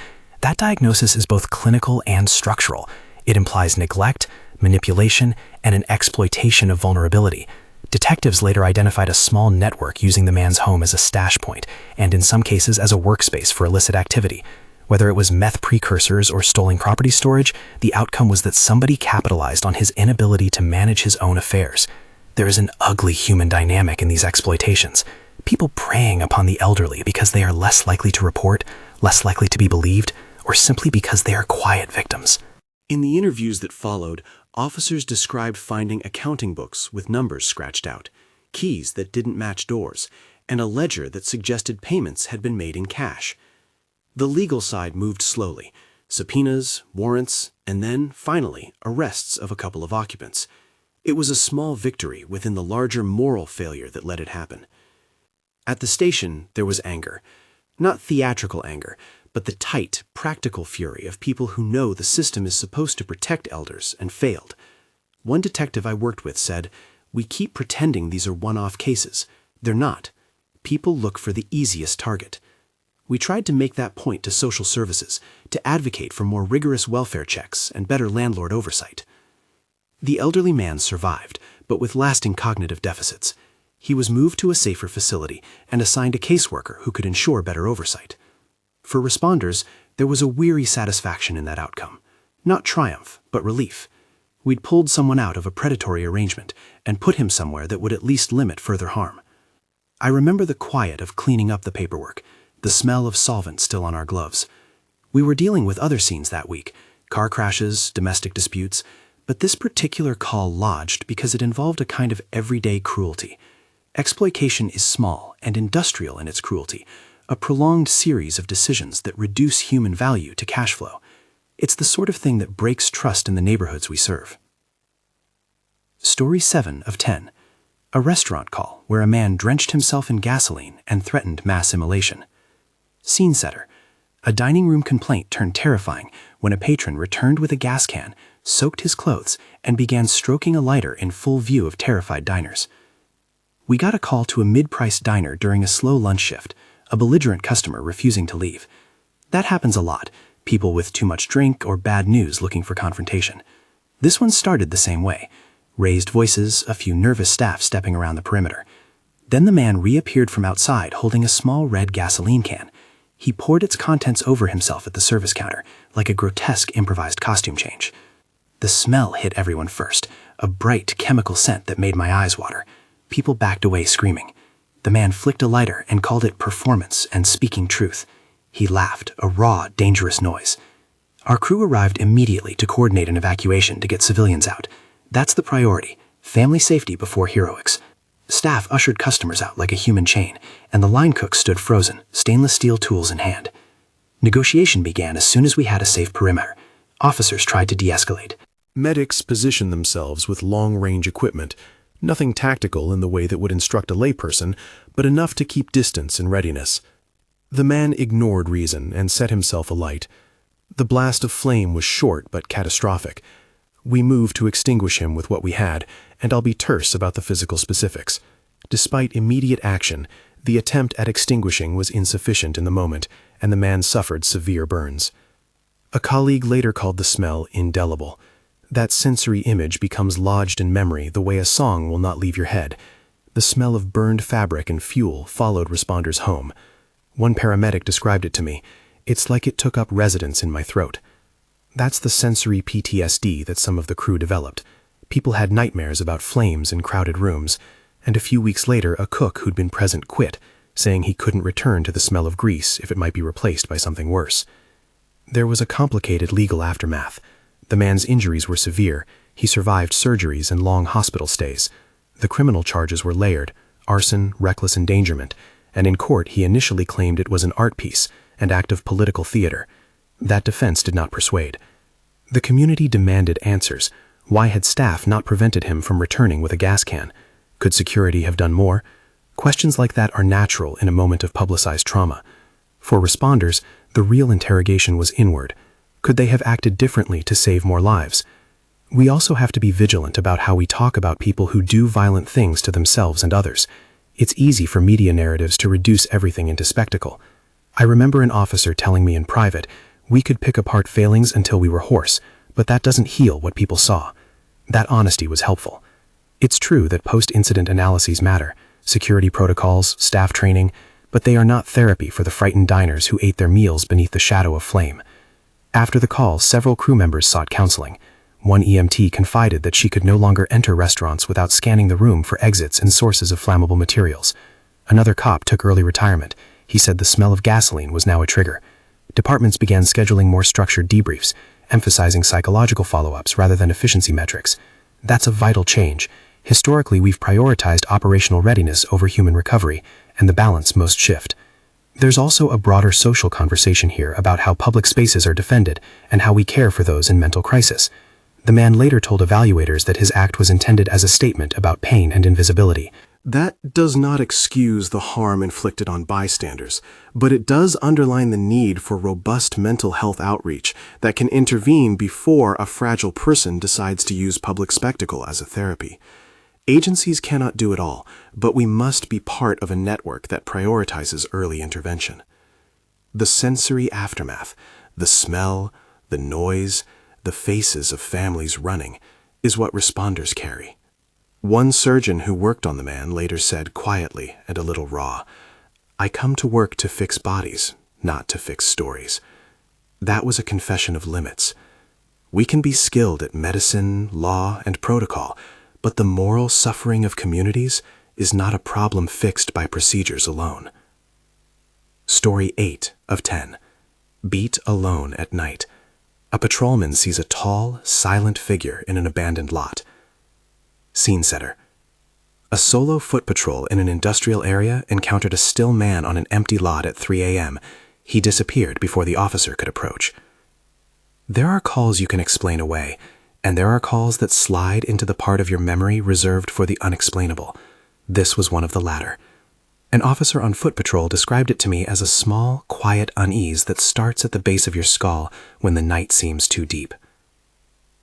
That diagnosis is both clinical and structural. It implies neglect, manipulation, and an exploitation of vulnerability. Detectives later identified a small network using the man's home as a stash point, and in some cases as a workspace for illicit activity. Whether it was meth precursors or stolen property storage, the outcome was that somebody capitalized on his inability to manage his own affairs. There is an ugly human dynamic in these exploitations. People preying upon the elderly because they are less likely to report, less likely to be believed, or simply because they are quiet victims. In the interviews that followed, officers described finding accounting books with numbers scratched out, keys that didn't match doors, and a ledger that suggested payments had been made in cash. The legal side moved slowly: subpoenas, warrants, and then, finally, arrests of a couple of occupants. It was a small victory within the larger moral failure that let it happen. At the station, there was anger. Not theatrical anger, but the tight, practical fury of people who know the system is supposed to protect elders and failed. One detective I worked with said, "We keep pretending these are one-off cases. They're not. People look for the easiest target." We tried to make that point to social services, to advocate for more rigorous welfare checks and better landlord oversight. The elderly man survived, but with lasting cognitive deficits. He was moved to a safer facility and assigned a caseworker who could ensure better oversight. For responders, there was a weary satisfaction in that outcome. Not triumph, but relief. We'd pulled someone out of a predatory arrangement and put him somewhere that would at least limit further harm. I remember the quiet of cleaning up the paperwork, the smell of solvent still on our gloves. We were dealing with other scenes that week: car crashes, domestic disputes, but this particular call lodged because it involved a kind of everyday cruelty. Exploitation is small and industrial in its cruelty, a prolonged series of decisions that reduce human value to cash flow. It's the sort of thing that breaks trust in the neighborhoods we serve. Story 7 of 10. A restaurant call where a man drenched himself in gasoline and threatened mass immolation. Scene setter. A dining room complaint turned terrifying when a patron returned with a gas can, soaked his clothes, and began stroking a lighter in full view of terrified diners. We got a call to a mid-priced diner during a slow lunch shift, a belligerent customer refusing to leave. That happens a lot, people with too much drink or bad news looking for confrontation. This one started the same way: raised voices, a few nervous staff stepping around the perimeter. Then the man reappeared from outside holding a small red gasoline can. He poured its contents over himself at the service counter, like a grotesque improvised costume change. The smell hit everyone first, a bright chemical scent that made my eyes water. People backed away screaming. The man flicked a lighter and called it performance and speaking truth. He laughed, a raw, dangerous noise. Our crew arrived immediately to coordinate an evacuation to get civilians out. That's the priority: family safety before heroics. Staff ushered customers out like a human chain, and the line cook stood frozen, stainless steel tools in hand. Negotiation began as soon as we had a safe perimeter. Officers tried to de-escalate. Medics positioned themselves with long-range equipment, nothing tactical in the way that would instruct a layperson, but enough to keep distance and readiness. The man ignored reason and set himself alight. The blast of flame was short but catastrophic. We moved to extinguish him with what we had, and I'll be terse about the physical specifics. Despite immediate action, the attempt at extinguishing was insufficient in the moment, and the man suffered severe burns. A colleague later called the smell indelible. That sensory image becomes lodged in memory the way a song will not leave your head. The smell of burned fabric and fuel followed responders home. One paramedic described it to me. It's like it took up residence in my throat. That's the sensory PTSD that some of the crew developed. People had nightmares about flames in crowded rooms, and a few weeks later a cook who'd been present quit, saying he couldn't return to the smell of grease if it might be replaced by something worse. There was a complicated legal aftermath. The man's injuries were severe. He survived surgeries and long hospital stays. The criminal charges were layered: arson, reckless endangerment, and in court he initially claimed it was an art piece, an act of political theater. That defense did not persuade. The community demanded answers. Why had staff not prevented him from returning with a gas can? Could security have done more? Questions like that are natural in a moment of publicized trauma. For responders, the real interrogation was inward. Could they have acted differently to save more lives? We also have to be vigilant about how we talk about people who do violent things to themselves and others. It's easy for media narratives to reduce everything into spectacle. I remember an officer telling me in private, we could pick apart failings until we were hoarse, but that doesn't heal what people saw. That honesty was helpful. It's true that post-incident analyses matter, security protocols, staff training, but they are not therapy for the frightened diners who ate their meals beneath the shadow of flame. After the call, several crew members sought counseling. One EMT confided that she could no longer enter restaurants without scanning the room for exits and sources of flammable materials. Another cop took early retirement. He said the smell of gasoline was now a trigger. Departments began scheduling more structured debriefs, emphasizing psychological follow-ups rather than efficiency metrics. That's a vital change. Historically, we've prioritized operational readiness over human recovery, and the balance must shift. There's also a broader social conversation here about how public spaces are defended and how we care for those in mental crisis. The man later told evaluators that his act was intended as a statement about pain and invisibility. That does not excuse the harm inflicted on bystanders, but it does underline the need for robust mental health outreach that can intervene before a fragile person decides to use public spectacle as a therapy. Agencies cannot do it all, but we must be part of a network that prioritizes early intervention. The sensory aftermath, the smell, the noise, the faces of families running, is what responders carry. One surgeon who worked on the man later said quietly and a little raw, "I come to work to fix bodies, not to fix stories." That was a confession of limits. We can be skilled at medicine, law, and protocol, but the moral suffering of communities is not a problem fixed by procedures alone. Story 8 of 10. Beat alone at night. A patrolman sees a tall, silent figure in an abandoned lot. Scene setter. A solo foot patrol in an industrial area encountered a still man on an empty lot at 3 a.m. He disappeared before the officer could approach. There are calls you can explain away, and there are calls that slide into the part of your memory reserved for the unexplainable. This was one of the latter. An officer on foot patrol described it to me as a small, quiet unease that starts at the base of your skull when the night seems too deep.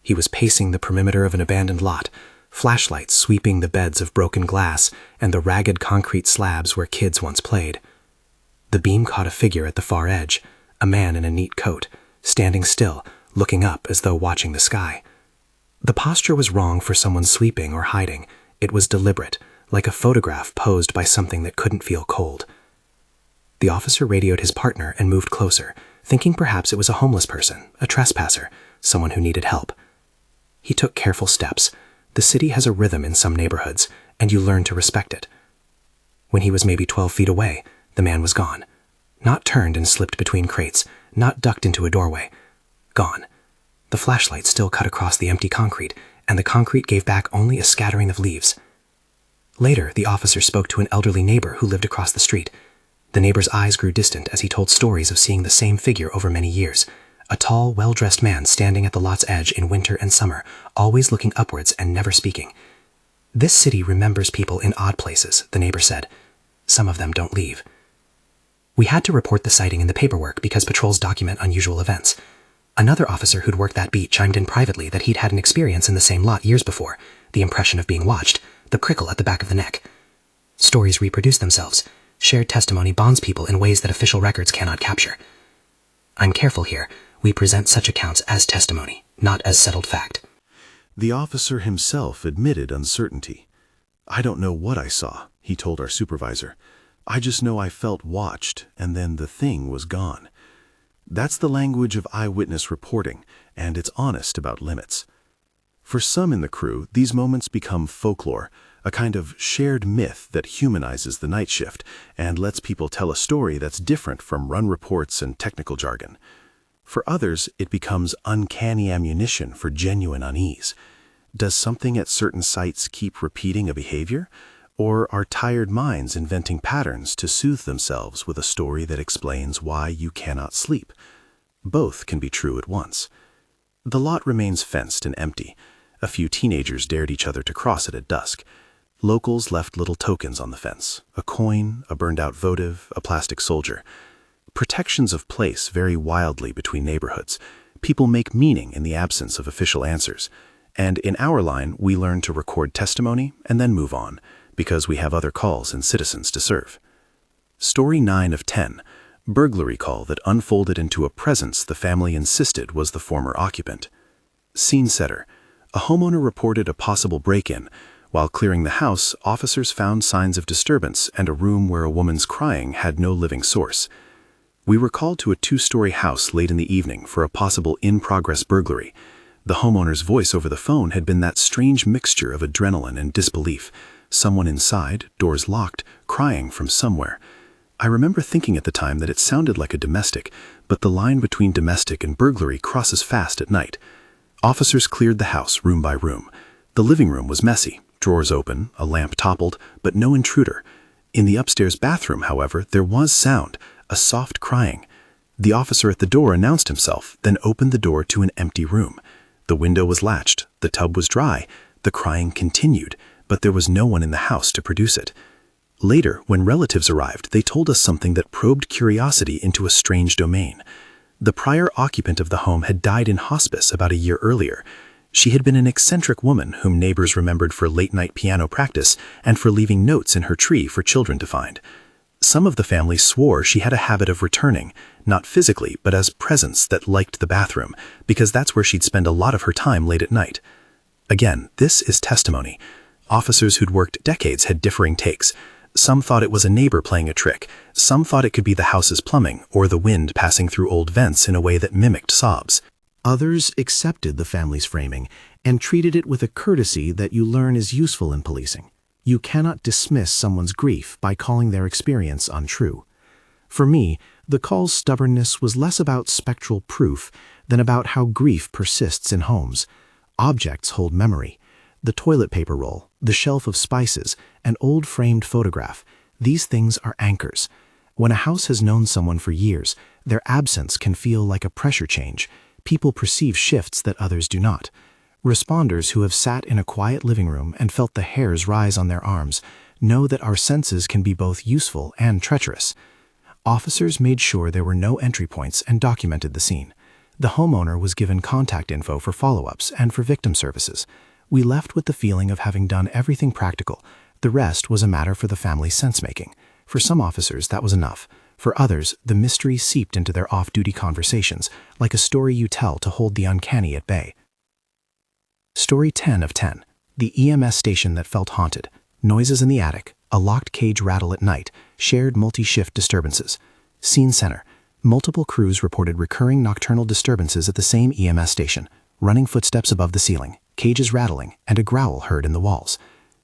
He was pacing the perimeter of an abandoned lot, flashlights sweeping the beds of broken glass and the ragged concrete slabs where kids once played. The beam caught a figure at the far edge, a man in a neat coat, standing still, looking up as though watching the sky. The posture was wrong for someone sleeping or hiding. It was deliberate, like a photograph posed by something that couldn't feel cold. The officer radioed his partner and moved closer, thinking perhaps it was a homeless person, a trespasser, someone who needed help. He took careful steps. The city has a rhythm in some neighborhoods, and you learn to respect it. When he was maybe 12 feet away, the man was gone. Not turned and slipped between crates, not ducked into a doorway. Gone. The flashlight still cut across the empty concrete, and the concrete gave back only a scattering of leaves. Later, the officer spoke to an elderly neighbor who lived across the street. The neighbor's eyes grew distant as he told stories of seeing the same figure over many years. A tall, well-dressed man standing at the lot's edge in winter and summer, always looking upwards and never speaking. This city remembers people in odd places, the neighbor said. Some of them don't leave. We had to report the sighting in the paperwork because patrols document unusual events. Another officer who'd worked that beat chimed in privately that he'd had an experience in the same lot years before, the impression of being watched, the prickle at the back of the neck. Stories reproduce themselves. Shared testimony bonds people in ways that official records cannot capture. I'm careful here. We present such accounts as testimony, not as settled fact. The officer himself admitted uncertainty. "I don't know what I saw," he told our supervisor. "I just know I felt watched, and then the thing was gone." That's the language of eyewitness reporting, and it's honest about limits. For some in the crew, these moments become folklore, a kind of shared myth that humanizes the night shift and lets people tell a story that's different from run reports and technical jargon. For others, it becomes uncanny ammunition for genuine unease. Does something at certain sites keep repeating a behavior? Or are tired minds inventing patterns to soothe themselves with a story that explains why you cannot sleep? Both can be true at once. The lot remains fenced and empty. A few teenagers dared each other to cross it at dusk. Locals left little tokens on the fence: a coin, a burned-out votive, a plastic soldier. Protections of place vary wildly between neighborhoods. People make meaning in the absence of official answers. And in our line, we learn to record testimony and then move on, because we have other calls and citizens to serve. Story 9 of 10. Burglary call that unfolded into a presence the family insisted was the former occupant. Scene setter. A homeowner reported a possible break-in. While clearing the house, officers found signs of disturbance and a room where a woman's crying had no living source. We were called to a 2-story house late in the evening for a possible in-progress burglary. The homeowner's voice over the phone had been that strange mixture of adrenaline and disbelief. Someone inside, doors locked, crying from somewhere. I remember thinking at the time that it sounded like a domestic, but the line between domestic and burglary crosses fast at night. Officers cleared the house room by room. The living room was messy, drawers open, a lamp toppled, but no intruder. In the upstairs bathroom, however, there was sound, a soft crying. The officer at the door announced himself, then opened the door to an empty room. The window was latched, the tub was dry, the crying continued, but there was no one in the house to produce it. Later, when relatives arrived, they told us something that probed curiosity into a strange domain. The prior occupant of the home had died in hospice about a year earlier. She had been an eccentric woman whom neighbors remembered for late-night piano practice and for leaving notes in her tree for children to find. Some of the family swore she had a habit of returning, not physically, but as presence that liked the bathroom, because that's where she'd spend a lot of her time late at night. Again, this is testimony. Officers who'd worked decades had differing takes. Some thought it was a neighbor playing a trick. Some thought it could be the house's plumbing or the wind passing through old vents in a way that mimicked sobs. Others accepted the family's framing and treated it with a courtesy that you learn is useful in policing. You cannot dismiss someone's grief by calling their experience untrue. For me, the call's stubbornness was less about spectral proof than about how grief persists in homes. Objects hold memory. The toilet paper roll, the shelf of spices, an old framed photograph, these things are anchors. When a house has known someone for years, their absence can feel like a pressure change. People perceive shifts that others do not. Responders who have sat in a quiet living room and felt the hairs rise on their arms know that our senses can be both useful and treacherous. Officers made sure there were no entry points and documented the scene. The homeowner was given contact info for follow-ups and for victim services. We left with the feeling of having done everything practical. The rest was a matter for the family's sense-making. For some officers, that was enough. For others, the mystery seeped into their off-duty conversations, like a story you tell to hold the uncanny at bay. Story 10 of 10. The EMS station that felt haunted. Noises in the attic, a locked cage rattle at night, shared multi-shift disturbances. Scene center. Multiple crews reported recurring nocturnal disturbances at the same EMS station. Running footsteps above the ceiling, cages rattling, and a growl heard in the walls.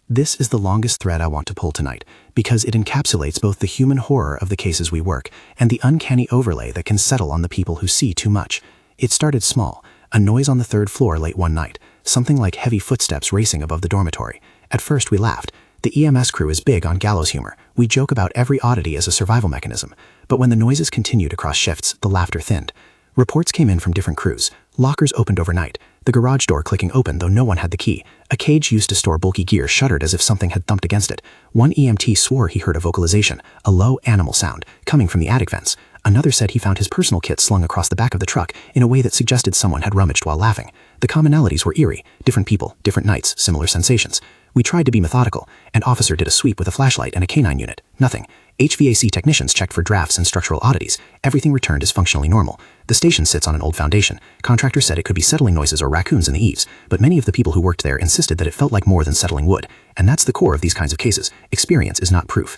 This is the longest thread I want to pull tonight, because it encapsulates both the human horror of the cases we work and the uncanny overlay that can settle on the people who see too much. It started small, a noise on the 3rd floor late one night, something like heavy footsteps racing above the dormitory. At first we laughed. The EMS crew is big on gallows humor. We joke about every oddity as a survival mechanism. But when the noises continued across shifts, the laughter thinned. Reports came in from different crews. Lockers opened overnight. The garage door clicking open, though no one had the key. A cage used to store bulky gear shuddered as if something had thumped against it. One EMT swore he heard a vocalization, a low animal sound, coming from the attic vents. Another said he found his personal kit slung across the back of the truck in a way that suggested someone had rummaged while laughing. The commonalities were eerie. Different people, different nights, similar sensations. We tried to be methodical. An officer did a sweep with a flashlight and a canine unit. Nothing. HVAC technicians checked for drafts and structural oddities. Everything returned as functionally normal. The station sits on an old foundation. Contractors said it could be settling noises or raccoons in the eaves, but many of the people who worked there insisted that it felt like more than settling wood. And that's the core of these kinds of cases. Experience is not proof.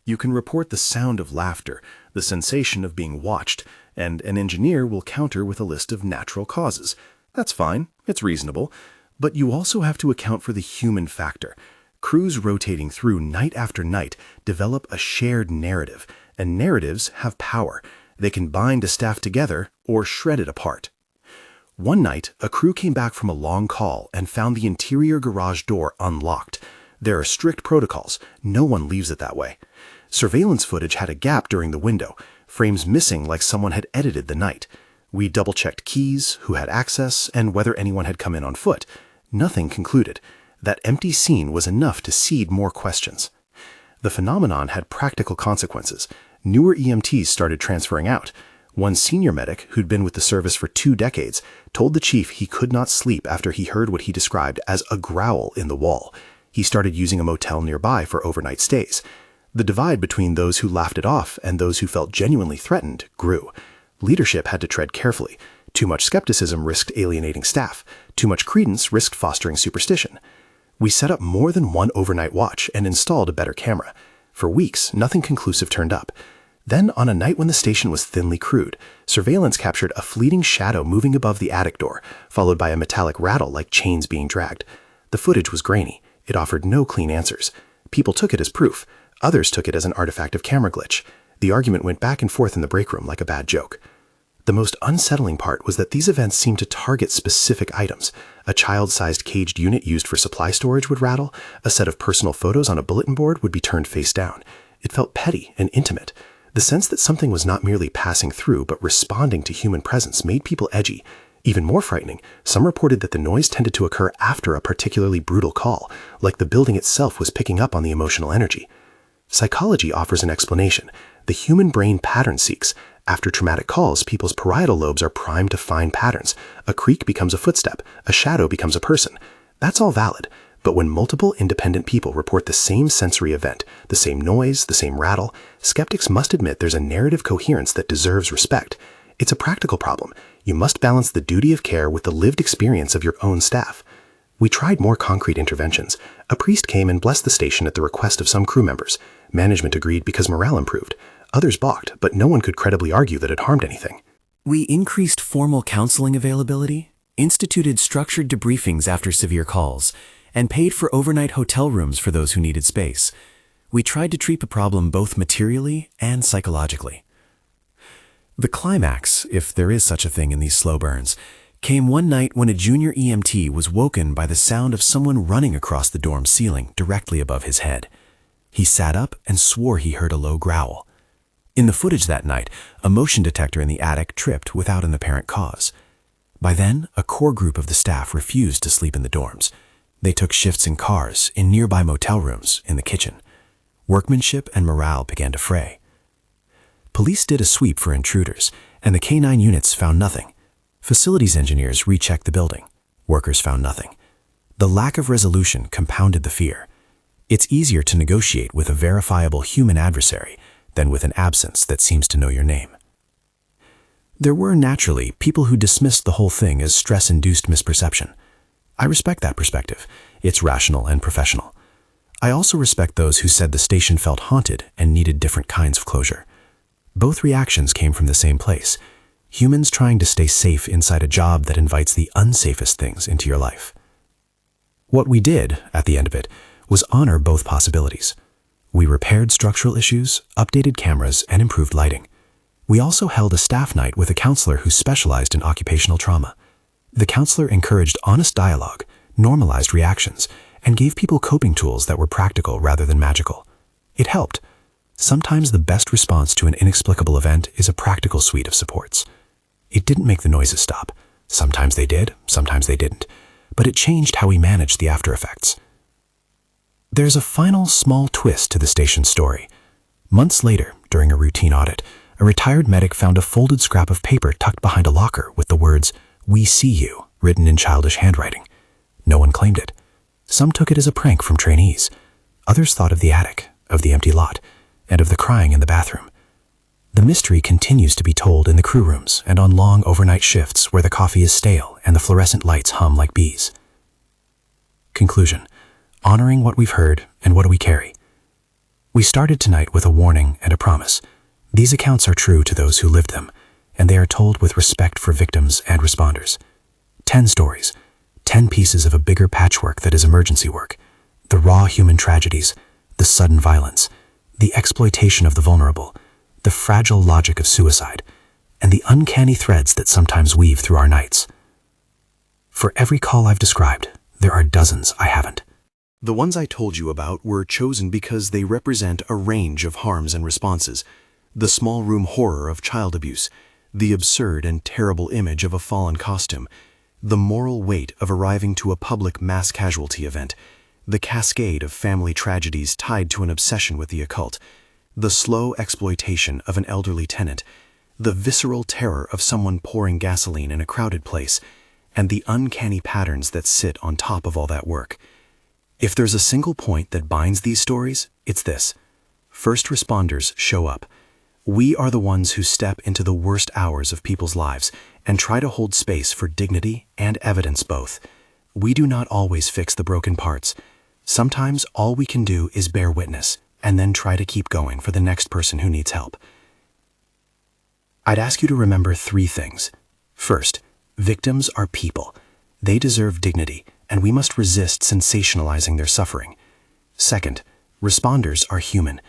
You can report the sound of laughter, the sensation of being watched, and an engineer will counter with a list of natural causes. That's fine, it's reasonable, but you also have to account for the human factor. Crews rotating through night after night develop a shared narrative, and narratives have power. They can bind a staff together or shred it apart. One night, a crew came back from a long call and found the interior garage door unlocked. There are strict protocols. No one leaves it that way. Surveillance footage had a gap during the window, frames missing like someone had edited the night. We double-checked keys, who had access, and whether anyone had come in on foot. Nothing concluded. That empty scene was enough to seed more questions. The phenomenon had practical consequences. Newer EMTs started transferring out. One senior medic, who'd been with the service for 2 decades, told the chief he could not sleep after he heard what he described as a growl in the wall. He started using a motel nearby for overnight stays. The divide between those who laughed it off and those who felt genuinely threatened grew. Leadership had to tread carefully. Too much skepticism risked alienating staff. Too much credence risked fostering superstition. We set up more than one overnight watch and installed a better camera. For weeks, nothing conclusive turned up. Then, on a night when the station was thinly crewed, surveillance captured a fleeting shadow moving above the attic door, followed by a metallic rattle like chains being dragged. The footage was grainy. It offered no clean answers. People took it as proof. Others took it as an artifact of camera glitch. The argument went back and forth in the break room like a bad joke. The most unsettling part was that these events seemed to target specific items. A child-sized caged unit used for supply storage would rattle. A set of personal photos on a bulletin board would be turned face down. It felt petty and intimate. The sense that something was not merely passing through but responding to human presence made people edgy. Even more frightening, some reported that the noise tended to occur after a particularly brutal call, like the building itself was picking up on the emotional energy. Psychology offers an explanation. The human brain pattern seeks. After traumatic calls, people's parietal lobes are primed to find patterns. A creak becomes a footstep. A shadow becomes a person. That's all valid. But when multiple independent people report the same sensory event, the same noise, the same rattle, skeptics must admit there's a narrative coherence that deserves respect. It's a practical problem. You must balance the duty of care with the lived experience of your own staff. We tried more concrete interventions. A priest came and blessed the station at the request of some crew members. Management agreed because morale improved. Others balked, but no one could credibly argue that it harmed anything. We increased formal counseling availability, instituted structured debriefings after severe calls, and paid for overnight hotel rooms for those who needed space. We tried to treat the problem both materially and psychologically. The climax, if there is such a thing in these slow burns, came one night when a junior EMT was woken by the sound of someone running across the dorm ceiling directly above his head. He sat up and swore he heard a low growl. In the footage that night, a motion detector in the attic tripped without an apparent cause. By then, a core group of the staff refused to sleep in the dorms. They took shifts in cars, in nearby motel rooms, in the kitchen. Workmanship and morale began to fray. Police did a sweep for intruders, and the K-9 units found nothing. Facilities engineers rechecked the building. Workers found nothing. The lack of resolution compounded the fear. It's easier to negotiate with a verifiable human adversary than with an absence that seems to know your name. There were, naturally, people who dismissed the whole thing as stress-induced misperception. I respect that perspective. It's rational and professional. I also respect those who said the station felt haunted and needed different kinds of closure. Both reactions came from the same place. Humans trying to stay safe inside a job that invites the unsafest things into your life. What we did, at the end of it, was honor both possibilities. We repaired structural issues, updated cameras, and improved lighting. We also held a staff night with a counselor who specialized in occupational trauma. The counselor encouraged honest dialogue, normalized reactions, and gave people coping tools that were practical rather than magical. It helped. Sometimes the best response to an inexplicable event is a practical suite of supports. It didn't make the noises stop. Sometimes they did, sometimes they didn't. But it changed how we managed the after effects. There's a final small twist to the station's story. Months later, during a routine audit, a retired medic found a folded scrap of paper tucked behind a locker with the words, "We see you," written in childish handwriting. No one claimed it. Some took it as a prank from trainees. Others thought of the attic, of the empty lot, and of the crying in the bathroom. The mystery continues to be told in the crew rooms and on long overnight shifts where the coffee is stale and the fluorescent lights hum like bees. Conclusion. Honoring what we've heard and what do we carry? We started tonight with a warning and a promise. These accounts are true to those who lived them, and they are told with respect for victims and responders. 10 stories, 10 pieces of a bigger patchwork that is emergency work. The raw human tragedies, the sudden violence, the exploitation of the vulnerable, the fragile logic of suicide, and the uncanny threads that sometimes weave through our nights. For every call I've described, there are dozens I haven't. The ones I told you about were chosen because they represent a range of harms and responses. The small room horror of child abuse, the absurd and terrible image of a fallen costume, The moral weight of arriving to a public mass casualty event, the cascade of family tragedies tied to an obsession with the occult, the slow exploitation of an elderly tenant, the visceral terror of someone pouring gasoline in a crowded place, and the uncanny patterns that sit on top of all that work. If there's a single point that binds these stories, it's this: first responders show up. We are the ones who step into the worst hours of people's lives and try to hold space for dignity and evidence both. We do not always fix the broken parts. Sometimes all we can do is bear witness and then try to keep going for the next person who needs help. I'd ask you to remember 3 things. First, victims are people. They deserve dignity, and we must resist sensationalizing their suffering. Second, responders are human.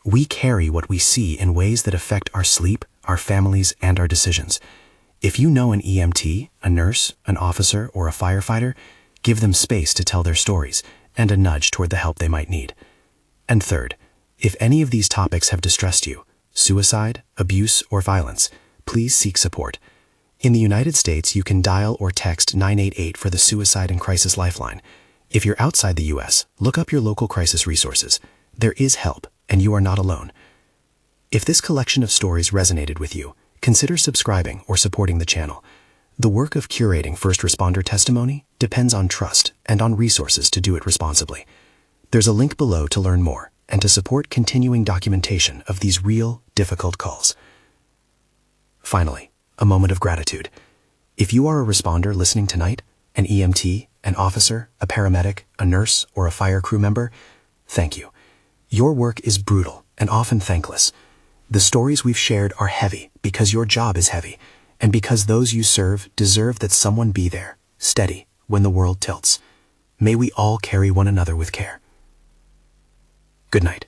We carry what we see in ways that affect our sleep, our families, and our decisions. If you know an EMT, a nurse, an officer, or a firefighter, give them space to tell their stories and a nudge toward the help they might need. And third, if any of these topics have distressed you, suicide, abuse, or violence, please seek support. In the United States, you can dial or text 988 for the Suicide and Crisis Lifeline. If you're outside the U.S., look up your local crisis resources. There is help, and you are not alone. If this collection of stories resonated with you, consider subscribing or supporting the channel. The work of curating first responder testimony depends on trust and on resources to do it responsibly. There's a link below to learn more and to support continuing documentation of these real, difficult calls. Finally, a moment of gratitude. If you are a responder listening tonight, an EMT, an officer, a paramedic, a nurse, or a fire crew member, thank you. Your work is brutal and often thankless. The stories we've shared are heavy because your job is heavy, and because those you serve deserve that someone be there, steady, when the world tilts. May we all carry one another with care. Good night.